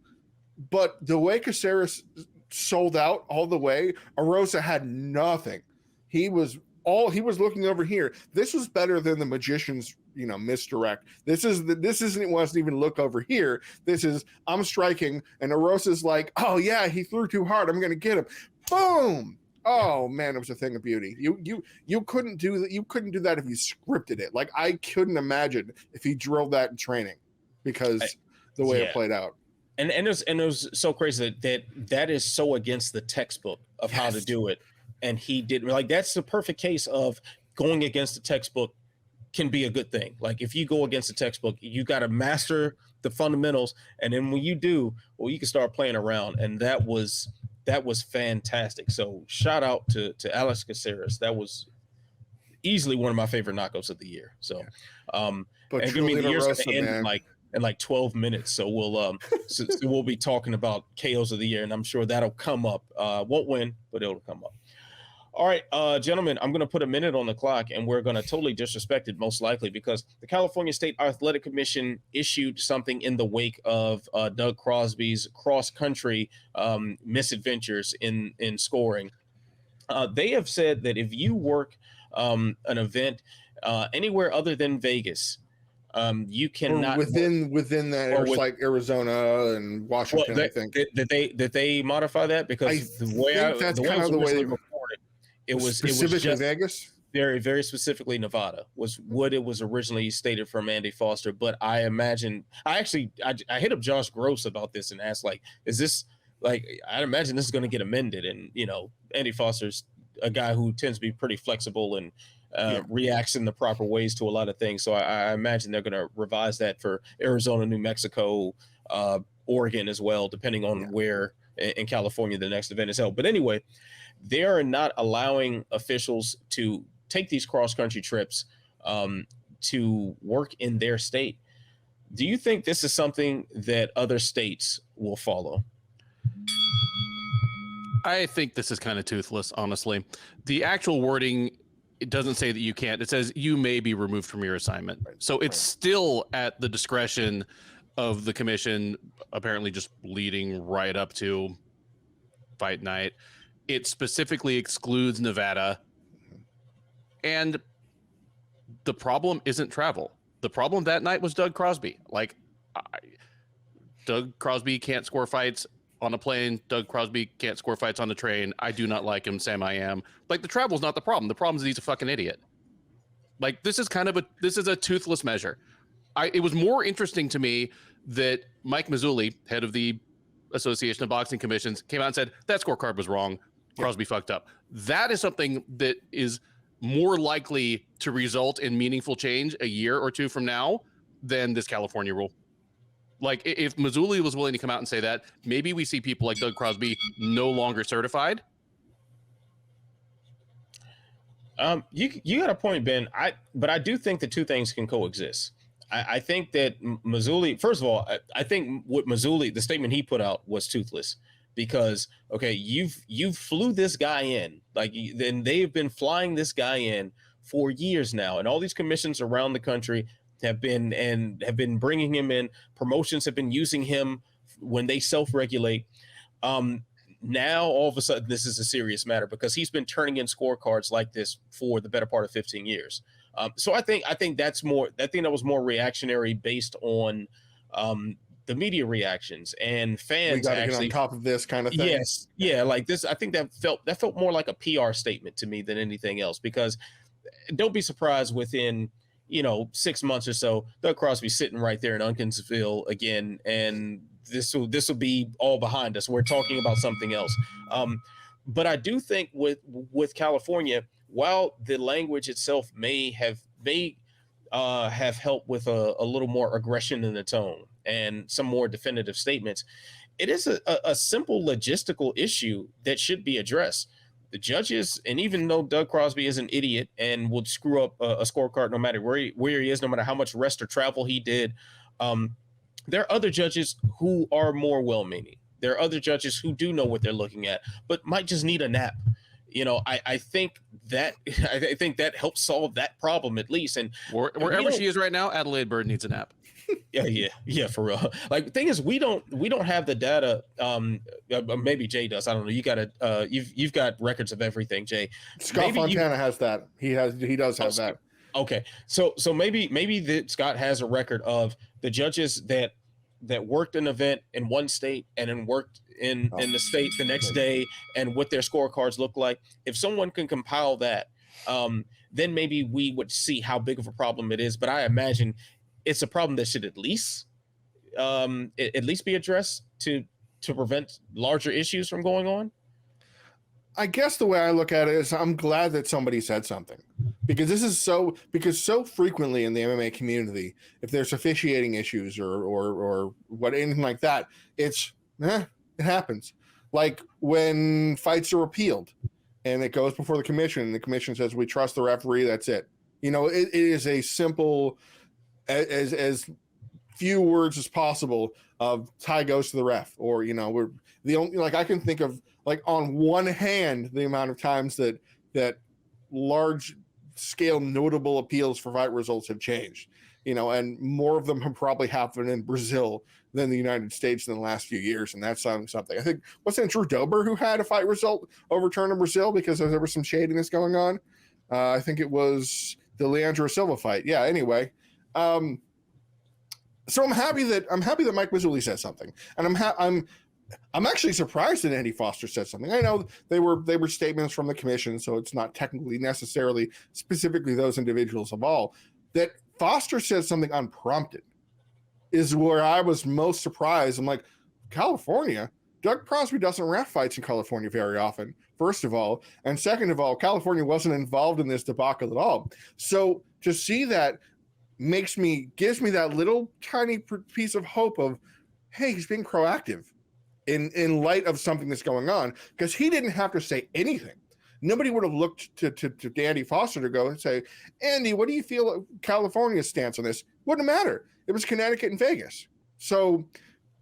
but the way Caceres sold out all the way, Arosa had nothing. He was looking over here. This was better than the magician's, misdirect. This wasn't even look over here. This is I'm striking, and Arosa's like, oh yeah, he threw too hard. I'm gonna get him. Boom. Oh man, it was a thing of beauty. You couldn't do that. You couldn't do that if you scripted it. Like I couldn't imagine if he drilled that in training, because the way it played out. And it was so crazy that is so against the textbook of how to do it. And he did, like, that's the perfect case of going against the textbook can be a good thing. Like if you go against the textbook, you got to master the fundamentals. And then when you do, well, you can start playing around. And that was fantastic. So shout out to Alex Caceres. That was easily one of my favorite knockouts of the year. So, but and truly the year's Arosa, going to end in like 12 minutes. So we'll be talking about KOs of the year, and I'm sure that'll come up. Won't win, but it'll come up. All right, gentlemen, I'm going to put a minute on the clock, and we're going to totally disrespect it most likely because the California State Athletic Commission issued something in the wake of Doug Crosby's cross-country misadventures in scoring. They have said that if you work an event anywhere other than Vegas, you cannot within that, or like Arizona and Washington. I think did they modify that because the way they reported it was just Vegas. Very, very specifically Nevada was what it was originally stated from Andy Foster. But I imagine I hit up Josh Gross about this and asked, like, is this like, I imagine this is going to get amended. And, Andy Foster's a guy who tends to be pretty flexible and reacts in the proper ways to a lot of things. So I imagine they're going to revise that for Arizona, New Mexico, Oregon as well, depending on where in California the next event is held. But anyway, they are not allowing officials to take these cross-country trips to work in their state. Do you think this is something that other states will follow? I think this is kind of toothless, honestly. The actual wording, it doesn't say that you can't. It says you may be removed from your assignment. So it's still at the discretion of the commission, apparently just leading right up to fight night. It specifically excludes Nevada. And the problem isn't travel. The problem that night was Doug Crosby. Doug Crosby can't score fights on a plane. Doug Crosby can't score fights on the train. I do not like him. Sam, I am. Like, the travel's not the problem. The problem is he's a fucking idiot. Like, this is a toothless measure. It was more interesting to me that Mike Mazzulli, head of the Association of Boxing Commissions, came out and said that scorecard was wrong. Crosby fucked up. That is something that is more likely to result in meaningful change a year or two from now than this California rule. Like, if Mazzulli was willing to come out and say that, maybe we see people like Doug Crosby no longer certified. You got a point, Ben. But I do think the two things can coexist. I think that Mazzulli, first of all, I think what Mazzulli, the statement he put out was toothless. Because, okay, you flew this guy in, then they've been flying this guy in for years now, and all these commissions around the country have been bringing him in. Promotions have been using him when they self-regulate. Now all of a sudden this is a serious matter because he's been turning in scorecards like this for the better part of 15 years. So I think that was more reactionary based on the media reactions and We fans got to get on actually. top of this kind of thing. Yes, yeah, like this. I think that felt more like a PR statement to me than anything else, because don't be surprised within 6 months or so, Doug Crosby sitting right there in Uncasville again, and this will be all behind us. We're talking about something else. But I do think with California, while the language itself may have helped with a little more aggression in the tone and some more definitive statements, it is a simple logistical issue that should be addressed. The judges, and even though Doug Crosby is an idiot and would screw up a scorecard no matter where he is, no matter how much rest or travel he did, there are other judges who are more well-meaning. There are other judges who do know what they're looking at, but might just need a nap. I think that helps solve that problem at least. And wherever she is right now, Adelaide Bird needs a nap. Yeah, for real. Like, the thing is, we don't have the data. Maybe Jay does. I don't know. You got you've got records of everything, Jay. Scott Fontana has that. He does have that. Okay, so maybe that Scott has a record of the judges that worked an event in one state and then worked in the state the next day, and what their scorecards look like. If someone can compile that, then maybe we would see how big of a problem it is. But I imagine it's a problem that should at least be addressed to prevent larger issues from going on. I guess the way I look at it is I'm glad that somebody said something, because so frequently in the MMA community, if there's officiating issues or anything like that, it happens. Like when fights are appealed and it goes before the commission, and the commission says, we trust the referee, that's it. It is a simple, as few words as possible of tie goes to the ref, or we're the only, like, I can think of, like, on one hand the amount of times that large scale notable appeals for fight results have changed, and more of them have probably happened in Brazil than the United States in the last few years, and that's something. I think, what's that, Drew Dober, who had a fight result overturned in Brazil because there was some shadiness going on? I think it was the Leandro Silva fight. Yeah, anyway. So I'm happy that Mike Mazzulli said something, and I'm actually surprised that Andy Foster said something. I know they were statements from the commission, so it's not technically necessarily specifically those individuals of all. That Foster said something unprompted is where I was most surprised. I'm like, California? Doug Crosby doesn't ref fights in California very often, first of all, and second of all, California wasn't involved in this debacle at all. So to see that gives me that little tiny piece of hope of, hey, he's being proactive in light of something that's going on, because he didn't have to say anything. Nobody would have looked to Andy Foster to go and say, Andy, what do you feel California's stance on this? Wouldn't matter. It was Connecticut and Vegas. So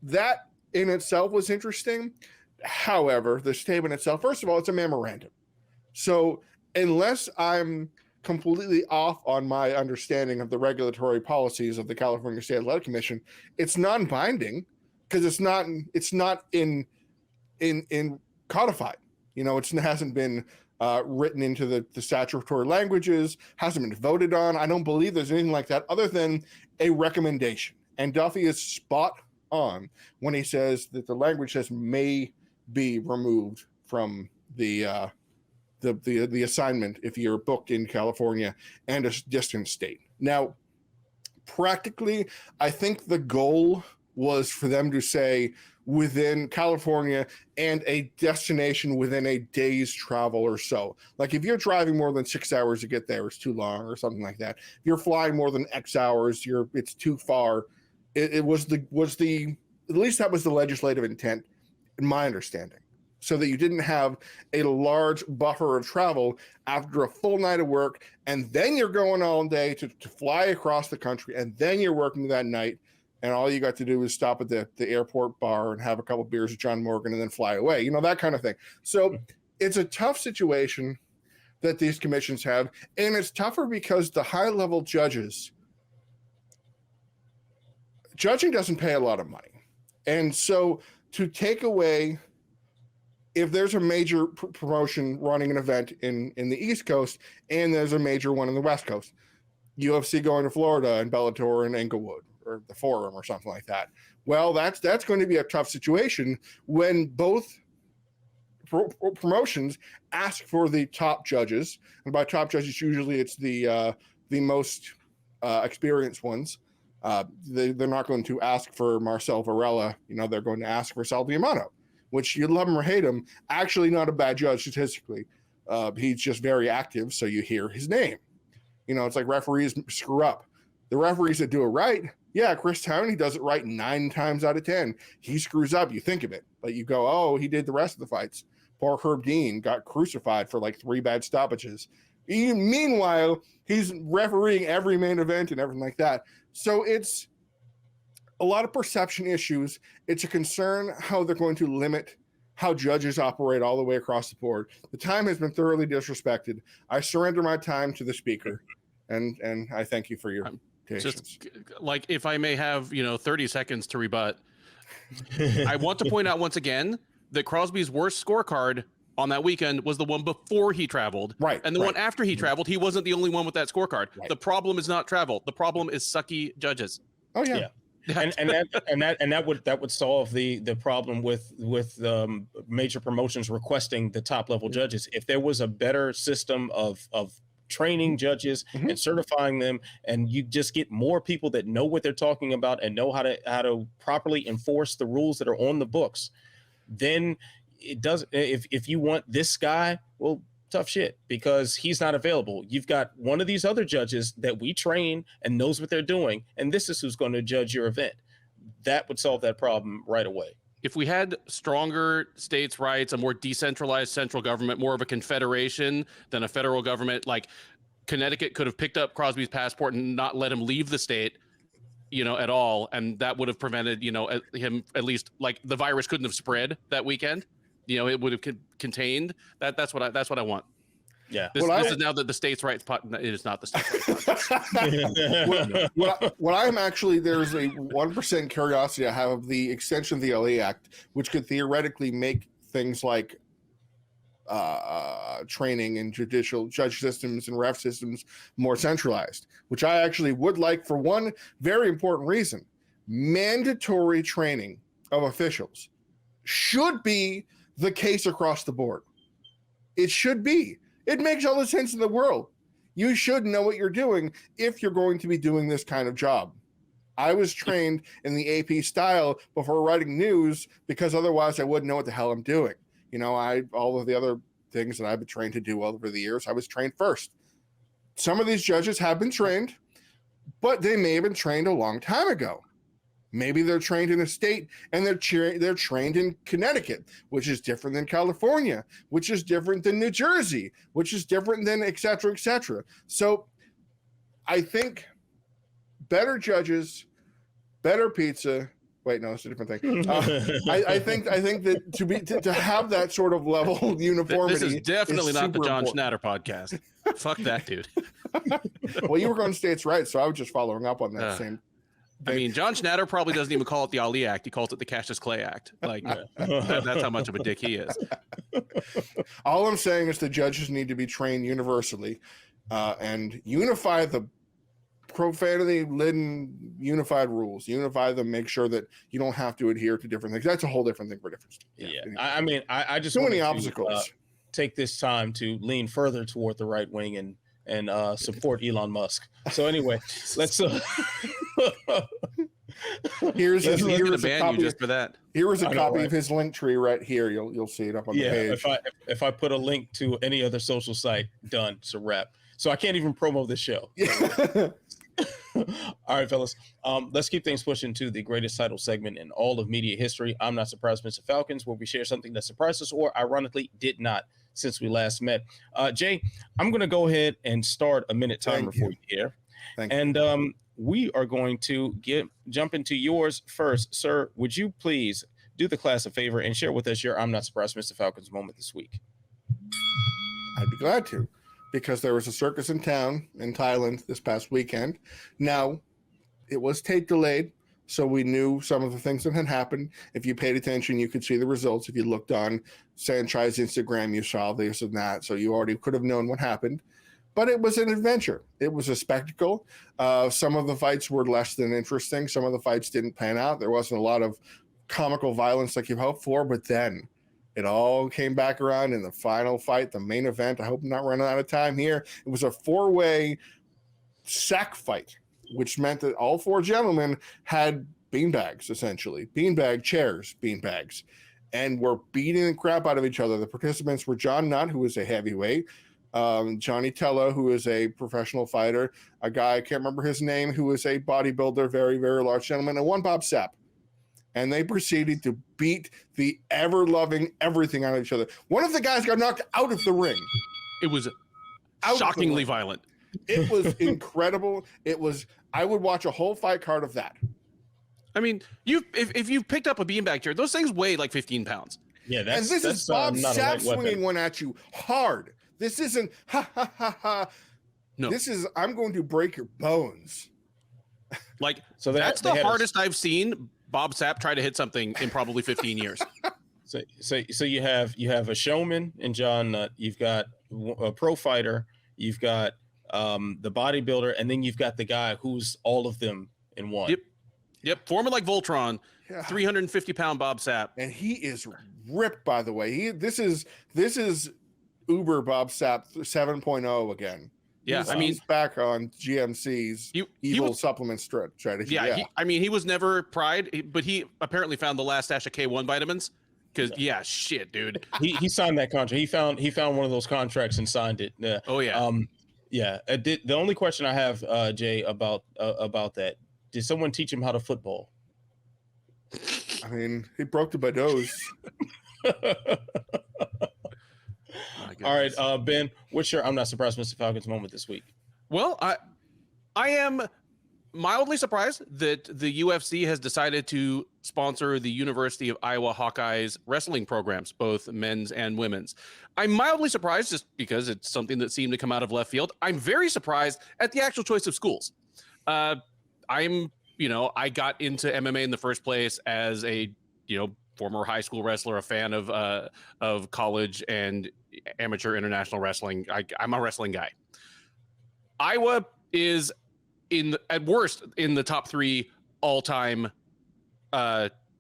that in itself was interesting. However, the statement itself, first of all, it's a memorandum. So unless I'm completely off on my understanding of the regulatory policies of the California State Athletic Commission, it's non-binding, because it's not in codified. It hasn't been written into the statutory languages, hasn't been voted on. I don't believe there's anything like that other than a recommendation. And Duffy is spot on when he says that the language says may be removed from the assignment if you're booked in California and a distant state. Now, practically, I think the goal was for them to say within California and a destination within a day's travel or so. Like, if you're driving more than 6 hours to get there, it's too long, or something like that. If you're flying more than X hours, it's too far. It was at least that was the legislative intent, in my understanding, so that you didn't have a large buffer of travel after a full night of work, and then you're going all day to fly across the country, and then you're working that night, and all you got to do is stop at the airport bar and have a couple beers with John Morgan and then fly away, that kind of thing. So it's a tough situation that these commissions have, and it's tougher because the high-level judges, judging doesn't pay a lot of money. And so to take away, if there's a major promotion running an event in the East Coast and there's a major one in the West Coast, UFC going to Florida and Bellator and Englewood or the Forum or something like that, Well, that's going to be a tough situation when both promotions ask for the top judges, and by top judges, usually it's the most experienced ones. They're not going to ask for Marcel Varela. They're going to ask for Sal Diamano, which you love him or hate him. Actually, not a bad judge statistically. He's just very active, so you hear his name. It's like referees screw up. The referees that do it right, yeah, Chris Towney does it right 9 times out of 10. He screws up, you think of it, but you go, oh, he did the rest of the fights. Poor Herb Dean got crucified for like 3 bad stoppages. Meanwhile, he's refereeing every main event and everything like that. So it's a lot of perception issues. It's a concern how they're going to limit how judges operate all the way across the board. The time has been thoroughly disrespected. I surrender my time to the speaker, and I thank you for your patience. Just like, if I may have 30 seconds to rebut, I want to point out once again that Crosby's worst scorecard on that weekend was the one before he traveled. Right. And the one after he traveled, he wasn't the only one with that scorecard. Right. The problem is not travel. The problem is sucky judges. Oh yeah. that would solve the problem with major promotions requesting the top level judges. If there was a better system of training judges and certifying them, and you just get more people that know what they're talking about and know how to properly enforce the rules that are on the books, then it does. If you want this guy, well, tough shit, because he's not available. You've got one of these other judges that we train and knows what they're doing, and this is who's going to judge your event. That would solve that problem right away. If we had stronger states' rights, a more decentralized central government, more of a confederation than a federal government, like Connecticut could have picked up Crosby's passport and not let him leave the state, at all, and that would have prevented, him, at least, like, the virus couldn't have spread that weekend. It would have contained that. That's what I want. Yeah. This is now that the states' rights it is not the states' rights. What I'm actually, there's a 1% curiosity I have of the extension of the LA Act, which could theoretically make things like training and judicial judge systems and ref systems more centralized, which I actually would like, for one very important reason. Mandatory training of officials should be the case across the board. It should be. It makes all the sense in the world. You should know what you're doing if you're going to be doing this kind of job. I was trained in the AP style before writing news, because otherwise I wouldn't know what the hell I'm doing. All of the other things that I've been trained to do over the years, I was trained first. Some of these judges have been trained, but they may have been trained a long time ago. Maybe they're trained in a state and they're trained in Connecticut, which is different than California, which is different than New Jersey, which is different than et cetera, et cetera. So I think better judges, better pizza. Wait, no, it's a different thing. I think that to have that sort of level of uniformity. This is definitely not the John important. Schnatter podcast. Fuck that dude. Well, you were going states' rights, so I was just following up on that same. I mean, John Schnatter probably doesn't even call it the Ali Act. He calls it the Cassius Clay Act. Like, that's how much of a dick he is. All I'm saying is the judges need to be trained universally and unify the profanity-laden unified rules. Unify them, make sure that you don't have to adhere to different things. That's a whole different thing for different. I mean, I just so many wanted obstacles. To, take this time to lean further toward the right wing and support Elon Musk. So anyway, let's here's a copy just for that. Here is a copy of his link tree right here. You'll see it up on the page. If I put a link to any other social site, done. It's a wrap. So I can't even promo this show. All right, fellas. Let's keep things pushing to the greatest title segment in all of media history. I'm Not Surprised, Mr. Falcons, where we share something that surprised us or ironically did not since we last met. Jay, I'm going to go ahead and start a minute timer for you here. And we are going to jump into yours first. Sir, would you please do the class a favor and share with us your I'm Not Surprised, Mr. Falcons moment this week? I'd be glad to, because there was a circus in town in Thailand this past weekend. Now, it was tape delayed, so we knew some of the things that had happened. If you paid attention, you could see the results. If you looked on Sanchai's Instagram, you saw this and that, so you already could have known what happened. but it was an adventure. It was a spectacle. Some of the fights were less than interesting. Some of the fights didn't pan out. There wasn't a lot of comical violence like you hoped for, but then it all came back around in the final fight, the main event. I hope I'm not running out of time here. It was a 4-way sack fight, which meant that all 4 gentlemen had beanbags, essentially. Beanbag chairs, beanbags, and were beating the crap out of each other. The participants were John Nutt, who was a heavyweight, Johnny Tello, who is a professional fighter, a guy, I can't remember his name, who is a bodybuilder, very, very large gentleman, and one Bob Sapp. And they proceeded to beat the ever-loving everything out of each other. One of the guys got knocked out of the ring. It was shockingly violent. It was incredible. I would watch a whole fight card of that. I mean, if you've picked up a beanbag chair, those things weigh like 15 pounds. Yeah, and this is Bob Sapp swinging one at you hard. This isn't ha ha ha ha. No, this is I'm going to break your bones. Like, so that's the hardest I've seen Bob Sapp try to hit something in probably 15 years. So you have a showman in John Nutt. You've got a pro fighter. You've got the bodybuilder, and then you've got the guy who's all of them in one. Yep. Forming like Voltron, 350-pound Bob Sapp. And he is ripped, by the way. This is Uber Bob Sapp 7.0 again. Yeah, he's back on GMC's evil supplement strategy. Yeah, he was never Pride, but he apparently found the last stash of K1 vitamins. Because shit, dude. He signed that contract. He found one of those contracts and signed it. Yeah. Oh yeah. The only question I have, Jay, about that. Did someone teach him how to football? I mean, he broke the Bados. All right, Ben, what's your I'm not surprised Mr. Falcons moment this week? Well, I am mildly surprised that the UFC has decided to sponsor the University of Iowa Hawkeyes wrestling programs, both men's and women's. I'm mildly surprised just because it's something that seemed to come out of left field. I'm very surprised at the actual choice of schools. I got into MMA in the first place as a, former high school wrestler, a fan of college and amateur international wrestling. I'm a wrestling guy. Iowa is at worst in the top 3 all-time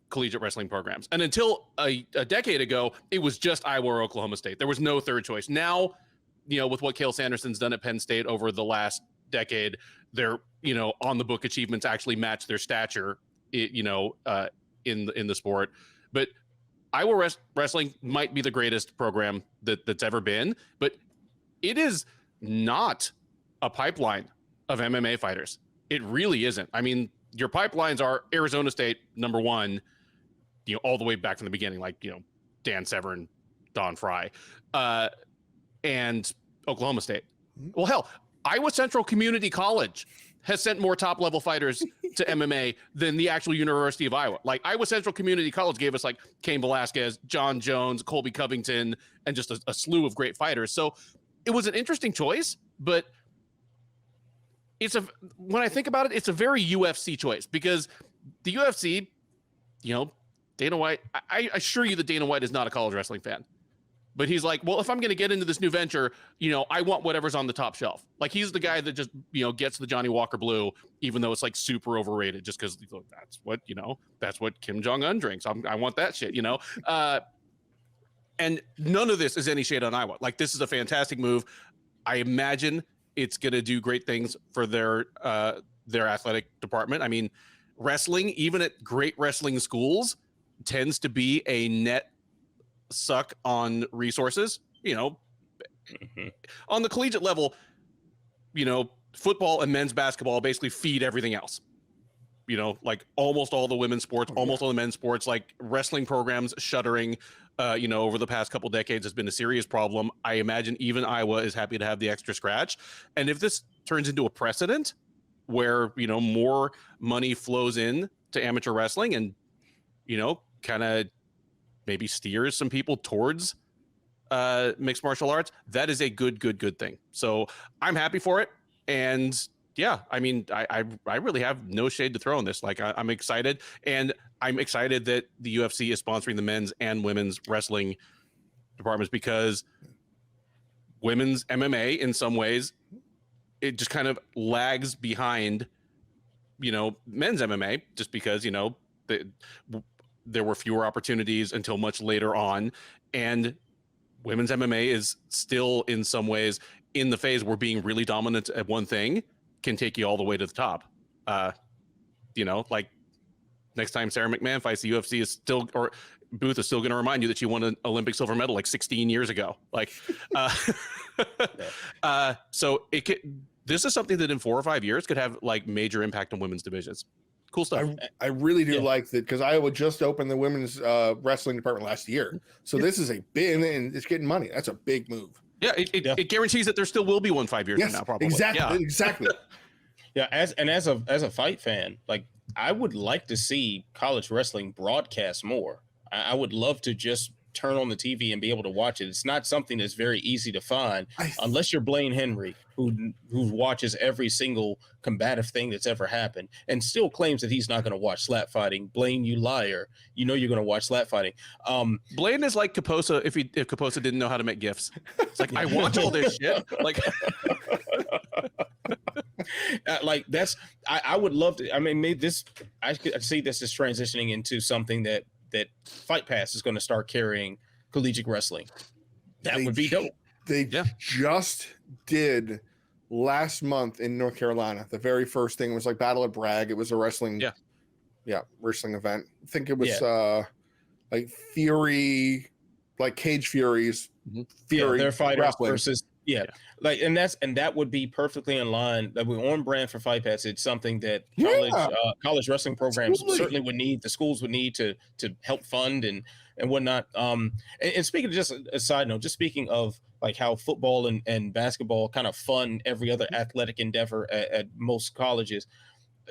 collegiate wrestling programs. And until a decade ago, it was just Iowa or Oklahoma State. There was no third choice. Now, with what Cale Sanderson's done at Penn State over the last decade, their on the book achievements actually match their stature in the sport. But Iowa wrestling might be the greatest program that's ever been, but it is not a pipeline of MMA fighters. It really isn't. I mean, your pipelines are Arizona State number 1, all the way back from the beginning, like Dan Severn, Don Fry, and Oklahoma State. Well, hell, Iowa Central Community College has sent more top-level fighters to MMA than the actual University of Iowa. Like, Iowa Central Community College gave us, like, Cain Velasquez, John Jones, Colby Covington, and just a slew of great fighters. So it was an interesting choice, but when I think about it, it's a very UFC choice because the UFC, Dana White, I assure you that Dana White is not a college wrestling fan. But he's like, well, if I'm going to get into this new venture, I want whatever's on the top shelf. Like, he's the guy that just, gets the Johnny Walker Blue, even though it's like super overrated just because that's what Kim Jong-un drinks. I want that shit, and none of this is any shade on Iowa. Like, this is a fantastic move. I imagine it's going to do great things for their athletic department. I mean, wrestling, even at great wrestling schools, tends to be a net suck on resources. On the collegiate level, football and men's basketball basically feed everything else. Like almost all the women's sports, almost all the men's sports, like wrestling programs shuttering, over the past couple decades has been a serious problem. I imagine even Iowa is happy to have the extra scratch. And if this turns into a precedent where, more money flows in to amateur wrestling and, kind of maybe steers some people towards mixed martial arts, that is a good thing. So I'm happy for it. And yeah, I mean, I really have no shade to throw on this. Like, I'm excited, and I'm excited that the UFC is sponsoring the men's and women's wrestling departments because women's MMA in some ways it just kind of lags behind, men's MMA, just because, there were fewer opportunities until much later on. And women's MMA is still in some ways in the phase where being really dominant at one thing can take you all the way to the top. Like next time Sarah McMahon fights, the UFC is still, or Booth is still going to remind you that she won an Olympic silver medal like 16 years ago. Like, so this is something that in 4 or 5 years could have like major impact on women's divisions. Cool stuff. I really do like that, because Iowa just opened the women's wrestling department last year. So this is a big, and it's getting money. That's a big move. Yeah, it guarantees that there still will be one 5 years from now, probably. Exactly. Yeah, as a fight fan, like I would like to see college wrestling broadcast more. I would love to just turn on the TV and be able to watch it. It's not something that's very easy to find unless you're Blaine Henry, who watches every single combative thing that's ever happened and still claims that he's not going to watch slap fighting. Blaine, you liar. You know you're going to watch slap fighting. Blaine is like Kaposa if Kaposa didn't know how to make GIFs. It's like, I watch all this shit. Like, like that's I would love to. I mean, maybe this I see this as transitioning into something that Fight Pass is going to start carrying collegiate wrestling. That would be dope. They just did last month in North Carolina. The very first thing was like Battle of Bragg. It was a wrestling, wrestling event. I think it was like Fury, like Cage Furies, Fury, their fighters wrestling. versus like, and that would be perfectly in line. That we're on brand for Fight Pass. It's something that college wrestling programs certainly would need. The schools would need to help fund and whatnot. And speaking of, just a side note, just speaking of like how football and basketball kind of fund every other athletic endeavor at most colleges.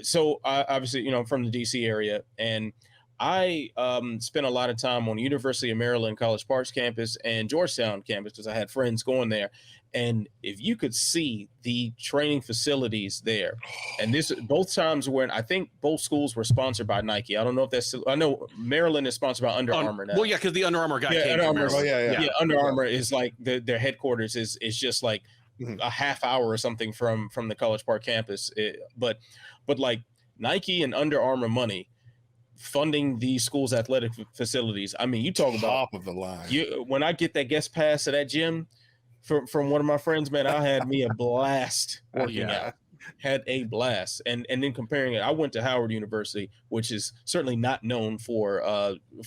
So obviously, I'm from the DC area, and I spent a lot of time on University of Maryland College Park's campus and Georgetown campus because I had friends going there. And if you could see the training facilities there, and this both times when I think both schools were sponsored by Nike. I don't know if that's I know Maryland is sponsored by Under Armour now. Well, yeah, because the Under Armour guy came Under from Armour. Maryland. Under Armour is like their headquarters is just like a half hour or something from the College Park campus. But like Nike and Under Armour money funding these schools' athletic facilities. I mean, you talk about top of the line. When I get that guest pass to that gym from one of my friends, man, I had me a blast working out. Had a blast. And then comparing it, I went to Howard University, which is certainly not known for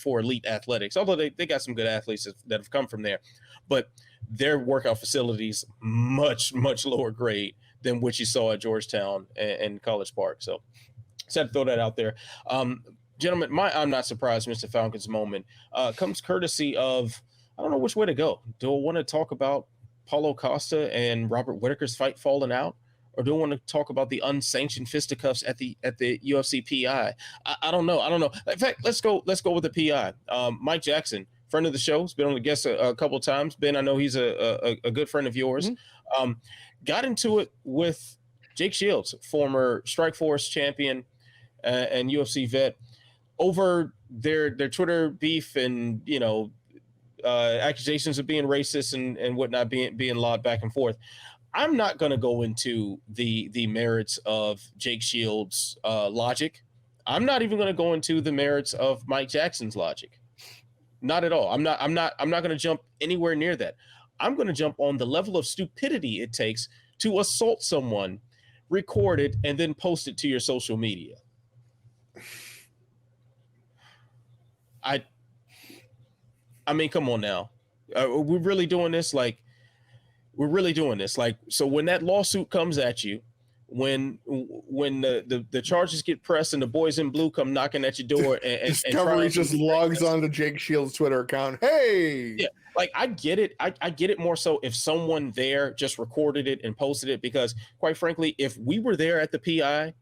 elite athletics, although they got some good athletes that have come from there. But their workout facilities much, much lower grade than what you saw at Georgetown and College Park. So I had to throw that out there. Gentlemen, I'm not surprised Mr. Falcon's moment comes courtesy of, I don't know which way to go. Do I want to talk about Paulo Costa and Robert Whitaker's fight falling out? Or do I want to talk about the unsanctioned fisticuffs at the UFC PI? I don't know. In fact, let's go with the PI. Mike Jackson, friend of the show, has been on the guest a couple of times. Ben, I know he's a good friend of yours. Got into it with Jake Shields, former Strikeforce champion and UFC vet, over their Twitter beef and accusations of being racist and whatnot being lobbed back and forth. I'm not going to go into the merits of Jake Shields' logic. I'm not even going to go into the merits of Mike Jackson's logic. Not at all. I'm not going to jump anywhere near that. I'm going to jump on the level of stupidity it takes to assault someone, record it, and then post it to your social media. I mean, come on now. We're really doing this? Like, we're really doing this? Like, so when that lawsuit comes at you, when the charges get pressed and the boys in blue come knocking at your door and Discovery just logs onto Jake Shields' Twitter account. Hey, yeah, like I get it. I get it more so if someone there just recorded it and posted it, because quite frankly, if we were there at the PI,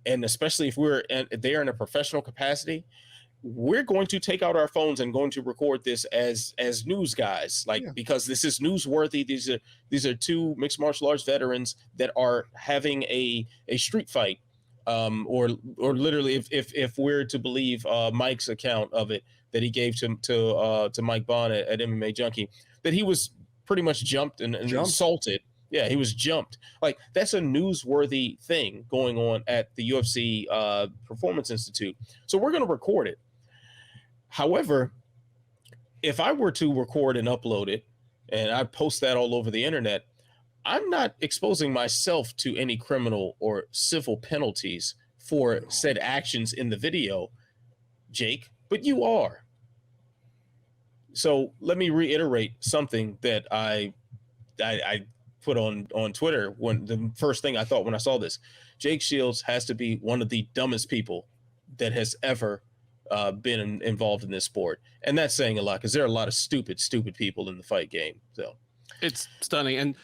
and especially if we're there in a professional capacity, we're going to take out our phones and going to record this as news guys, because this is newsworthy. These are two mixed martial arts veterans that are having a street fight, or literally, if we're to believe Mike's account of it that he gave to Mike Bond at MMA Junkie, that he was pretty much jumped and assaulted. Yeah, he was jumped. Like, that's a newsworthy thing going on at the UFC Performance Institute. So we're going to record it. However, if I were to record and upload it and I post that all over the internet, I'm not exposing myself to any criminal or civil penalties for said actions in the video, Jake, but you are. So let me reiterate something that I put on Twitter when the first thing I thought when I saw this. Jake Shields has to be one of the dumbest people that has ever been involved in this sport. And that's saying a lot because there are a lot of stupid people in the fight game. So it's stunning. And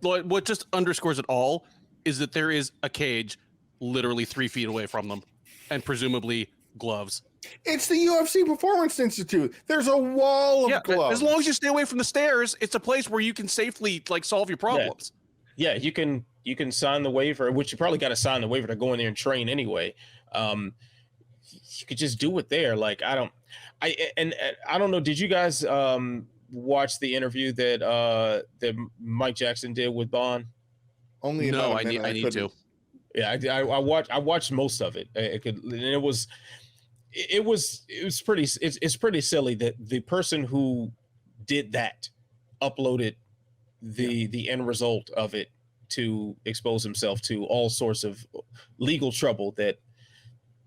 what just underscores it all is that there is a cage literally 3 feet away from them and presumably gloves. It's the UFC Performance Institute. There's a wall of gloves. As long as you stay away from the stairs, it's a place where you can safely like solve your problems. Yeah, you can sign the waiver, which you probably got to sign the waiver to go in there and train anyway. You could just do it there. Like I don't know. Did you guys watch the interview that Mike Jackson did with Bond? Only no, I need to. Yeah, I watched most of it. It's pretty silly that the person who did that uploaded the end result of it to expose himself to all sorts of legal trouble that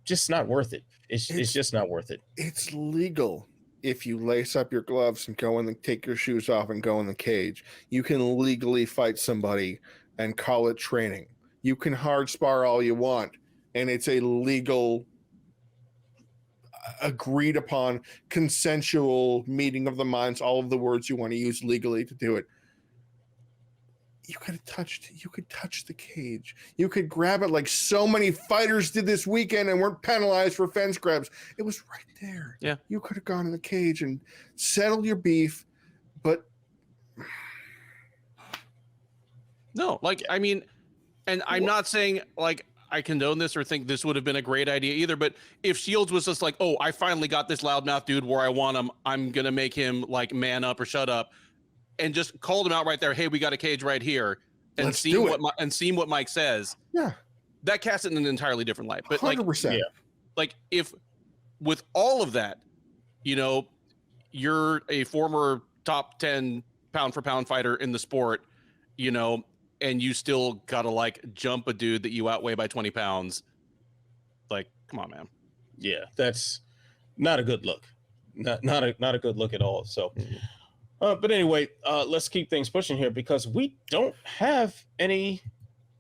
just not worth it. It's just not worth it. It's legal if you lace up your gloves and go in and take your shoes off and go in the cage. You can legally fight somebody and call it training. You can hard spar all you want, and it's a legal, agreed upon, consensual meeting of the minds, all of the words you want to use legally to do it. You could touch the cage. You could grab it like so many fighters did this weekend and weren't penalized for fence grabs. It was right there. Yeah. You could have gone in the cage and settled your beef, but no, like, I mean, and I'm not saying like I condone this or think this would have been a great idea either, but if Shields was just like, oh, I finally got this loudmouth dude where I want him, I'm going to make him like man up or shut up, and just called him out right there, hey, we got a cage right here, and see what Mike says. Yeah. That casts it in an entirely different light. But 100%. like if with all of that, you know, you're a former top 10 pound for pound fighter in the sport, you know, and you still gotta like jump a dude that you outweigh by 20 pounds. Like, come on, man. Yeah, that's not a good look. Not a good look at all. So, but anyway, let's keep things pushing here because we don't have any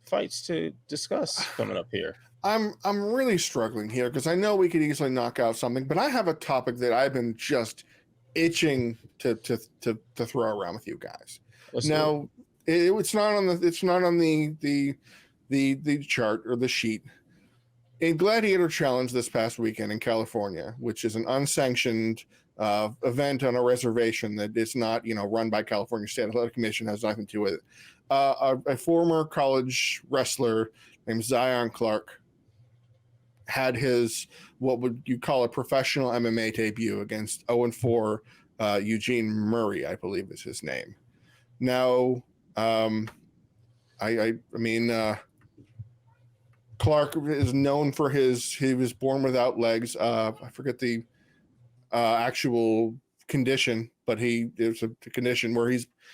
fights to discuss coming up here. I'm really struggling here because I know we could easily knock out something, but I have a topic that I've been just itching to throw around with you guys. Now, it's not on the chart or the sheet. A Gladiator challenge this past weekend in California, which is an unsanctioned event on a reservation that is not, run by California State Athletic Commission, has nothing to do with it. A former college wrestler named Zion Clark had his, what would you call a professional MMA debut against 0-4 Eugene Murray, I believe is his name. Now, I mean, Clark is known for he was born without legs. I forget the actual condition, but there's a condition where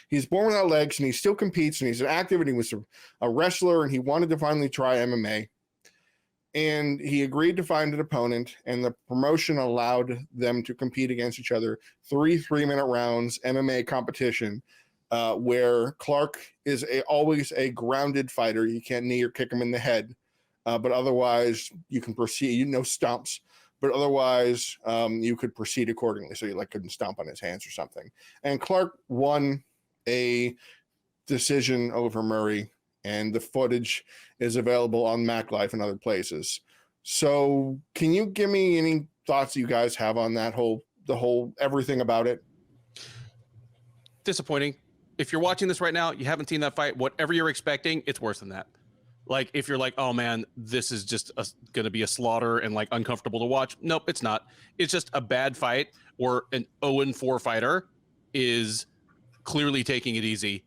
he's born without legs and he still competes and he's active and he was a wrestler and he wanted to finally try MMA. And he agreed to find an opponent, and the promotion allowed them to compete against each other. 3-minute rounds, MMA competition, where Clark is always a grounded fighter. You can't knee or kick him in the head, but otherwise you can proceed. Stomps, but otherwise you could proceed accordingly. So you couldn't stomp on his hands or something. And Clark won a decision over Murray, and the footage is available on MacLife and other places. So can you give me any thoughts you guys have on that everything about it? Disappointing. If you're watching this right now, you haven't seen that fight, whatever you're expecting, it's worse than that. Like, if you're like, oh man, this is just going to be a slaughter and like uncomfortable to watch. Nope, it's not. It's just a bad fight where an 0-4 fighter is clearly taking it easy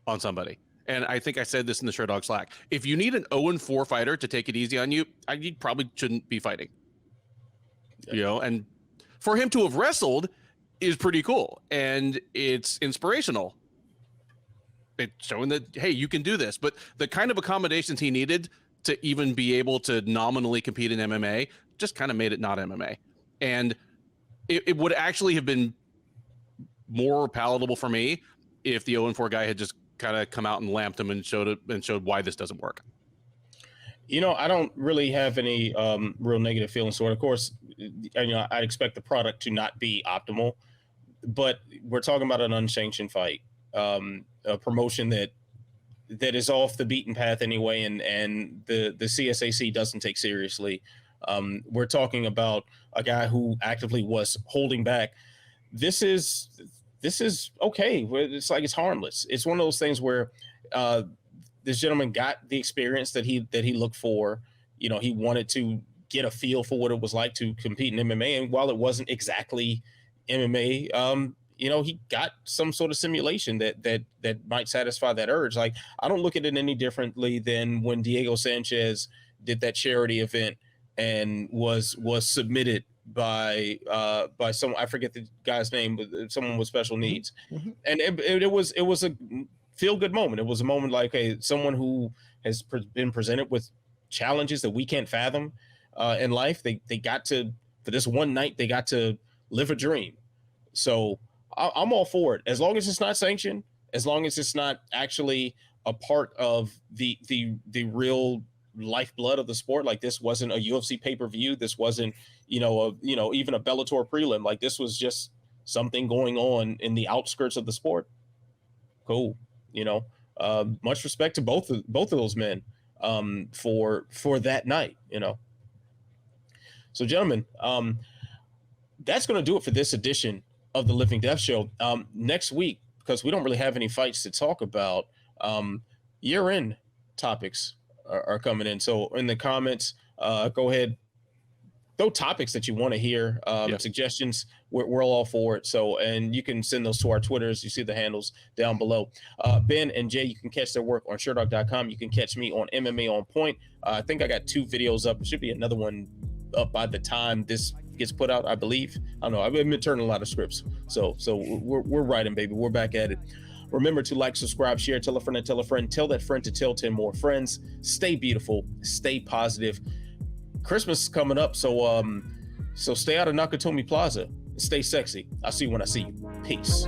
on somebody. And I think I said this in the Share Dog Slack. If you need an 0-4 fighter to take it easy on you, you probably shouldn't be fighting. You know, and for him to have wrestled is pretty cool, and it's inspirational. It's showing that, hey, you can do this. But the kind of accommodations he needed to even be able to nominally compete in MMA just kind of made it not MMA. And it would actually have been more palatable for me if the 0-4 guy had just kind of come out and lamped him and showed why this doesn't work. You know, I don't really have any real negative feelings toward it. Of course, I'd expect the product to not be optimal, but we're talking about an unsanctioned fight, a promotion that is off the beaten path anyway, and the CSAC doesn't take seriously. We're talking about a guy who actively was holding back. This is okay. It's like it's harmless. It's one of those things where this gentleman got the experience that he looked for. You know, he wanted to get a feel for what it was like to compete in MMA, and while it wasn't exactly MMA, you know, he got some sort of simulation that might satisfy that urge. Like, I don't look at it any differently than when Diego Sanchez did that charity event and was submitted by someone, I forget the guy's name, but someone with special needs. Mm-hmm. And it was a feel good moment. It was a moment like, hey, someone who has been presented with challenges that we can't fathom in life. They got to, for this one night, they got to live a dream. So I'm all for it, as long as it's not sanctioned, as long as it's not actually a part of the real lifeblood of the sport. Like, this wasn't a UFC pay-per-view. This wasn't, even a Bellator prelim. Like, this was just something going on in the outskirts of the sport. Cool. Much respect to both of those men for that night, So, gentlemen, that's going to do it for this edition of the Living Death Show. Next week, because we don't really have any fights to talk about, year-end topics are coming in. So in the comments, go ahead, throw topics that you want to hear, suggestions. We're all for it. So, and you can send those to our Twitters. You see the handles down below. Ben and Jay, you can catch their work on SureDog.com. You can catch me on MMA On Point. I think I got 2 videos up. There should be another one up by the time this gets put out, I believe. I don't know. I've been turning a lot of scripts. So we're writing, baby. We're back at it. Remember to like, subscribe, share, tell a friend, and tell a friend. Tell that friend to tell 10 more friends. Stay beautiful. Stay positive. Christmas is coming up, so stay out of Nakatomi Plaza. Stay sexy. I'll see you when I see you. Peace.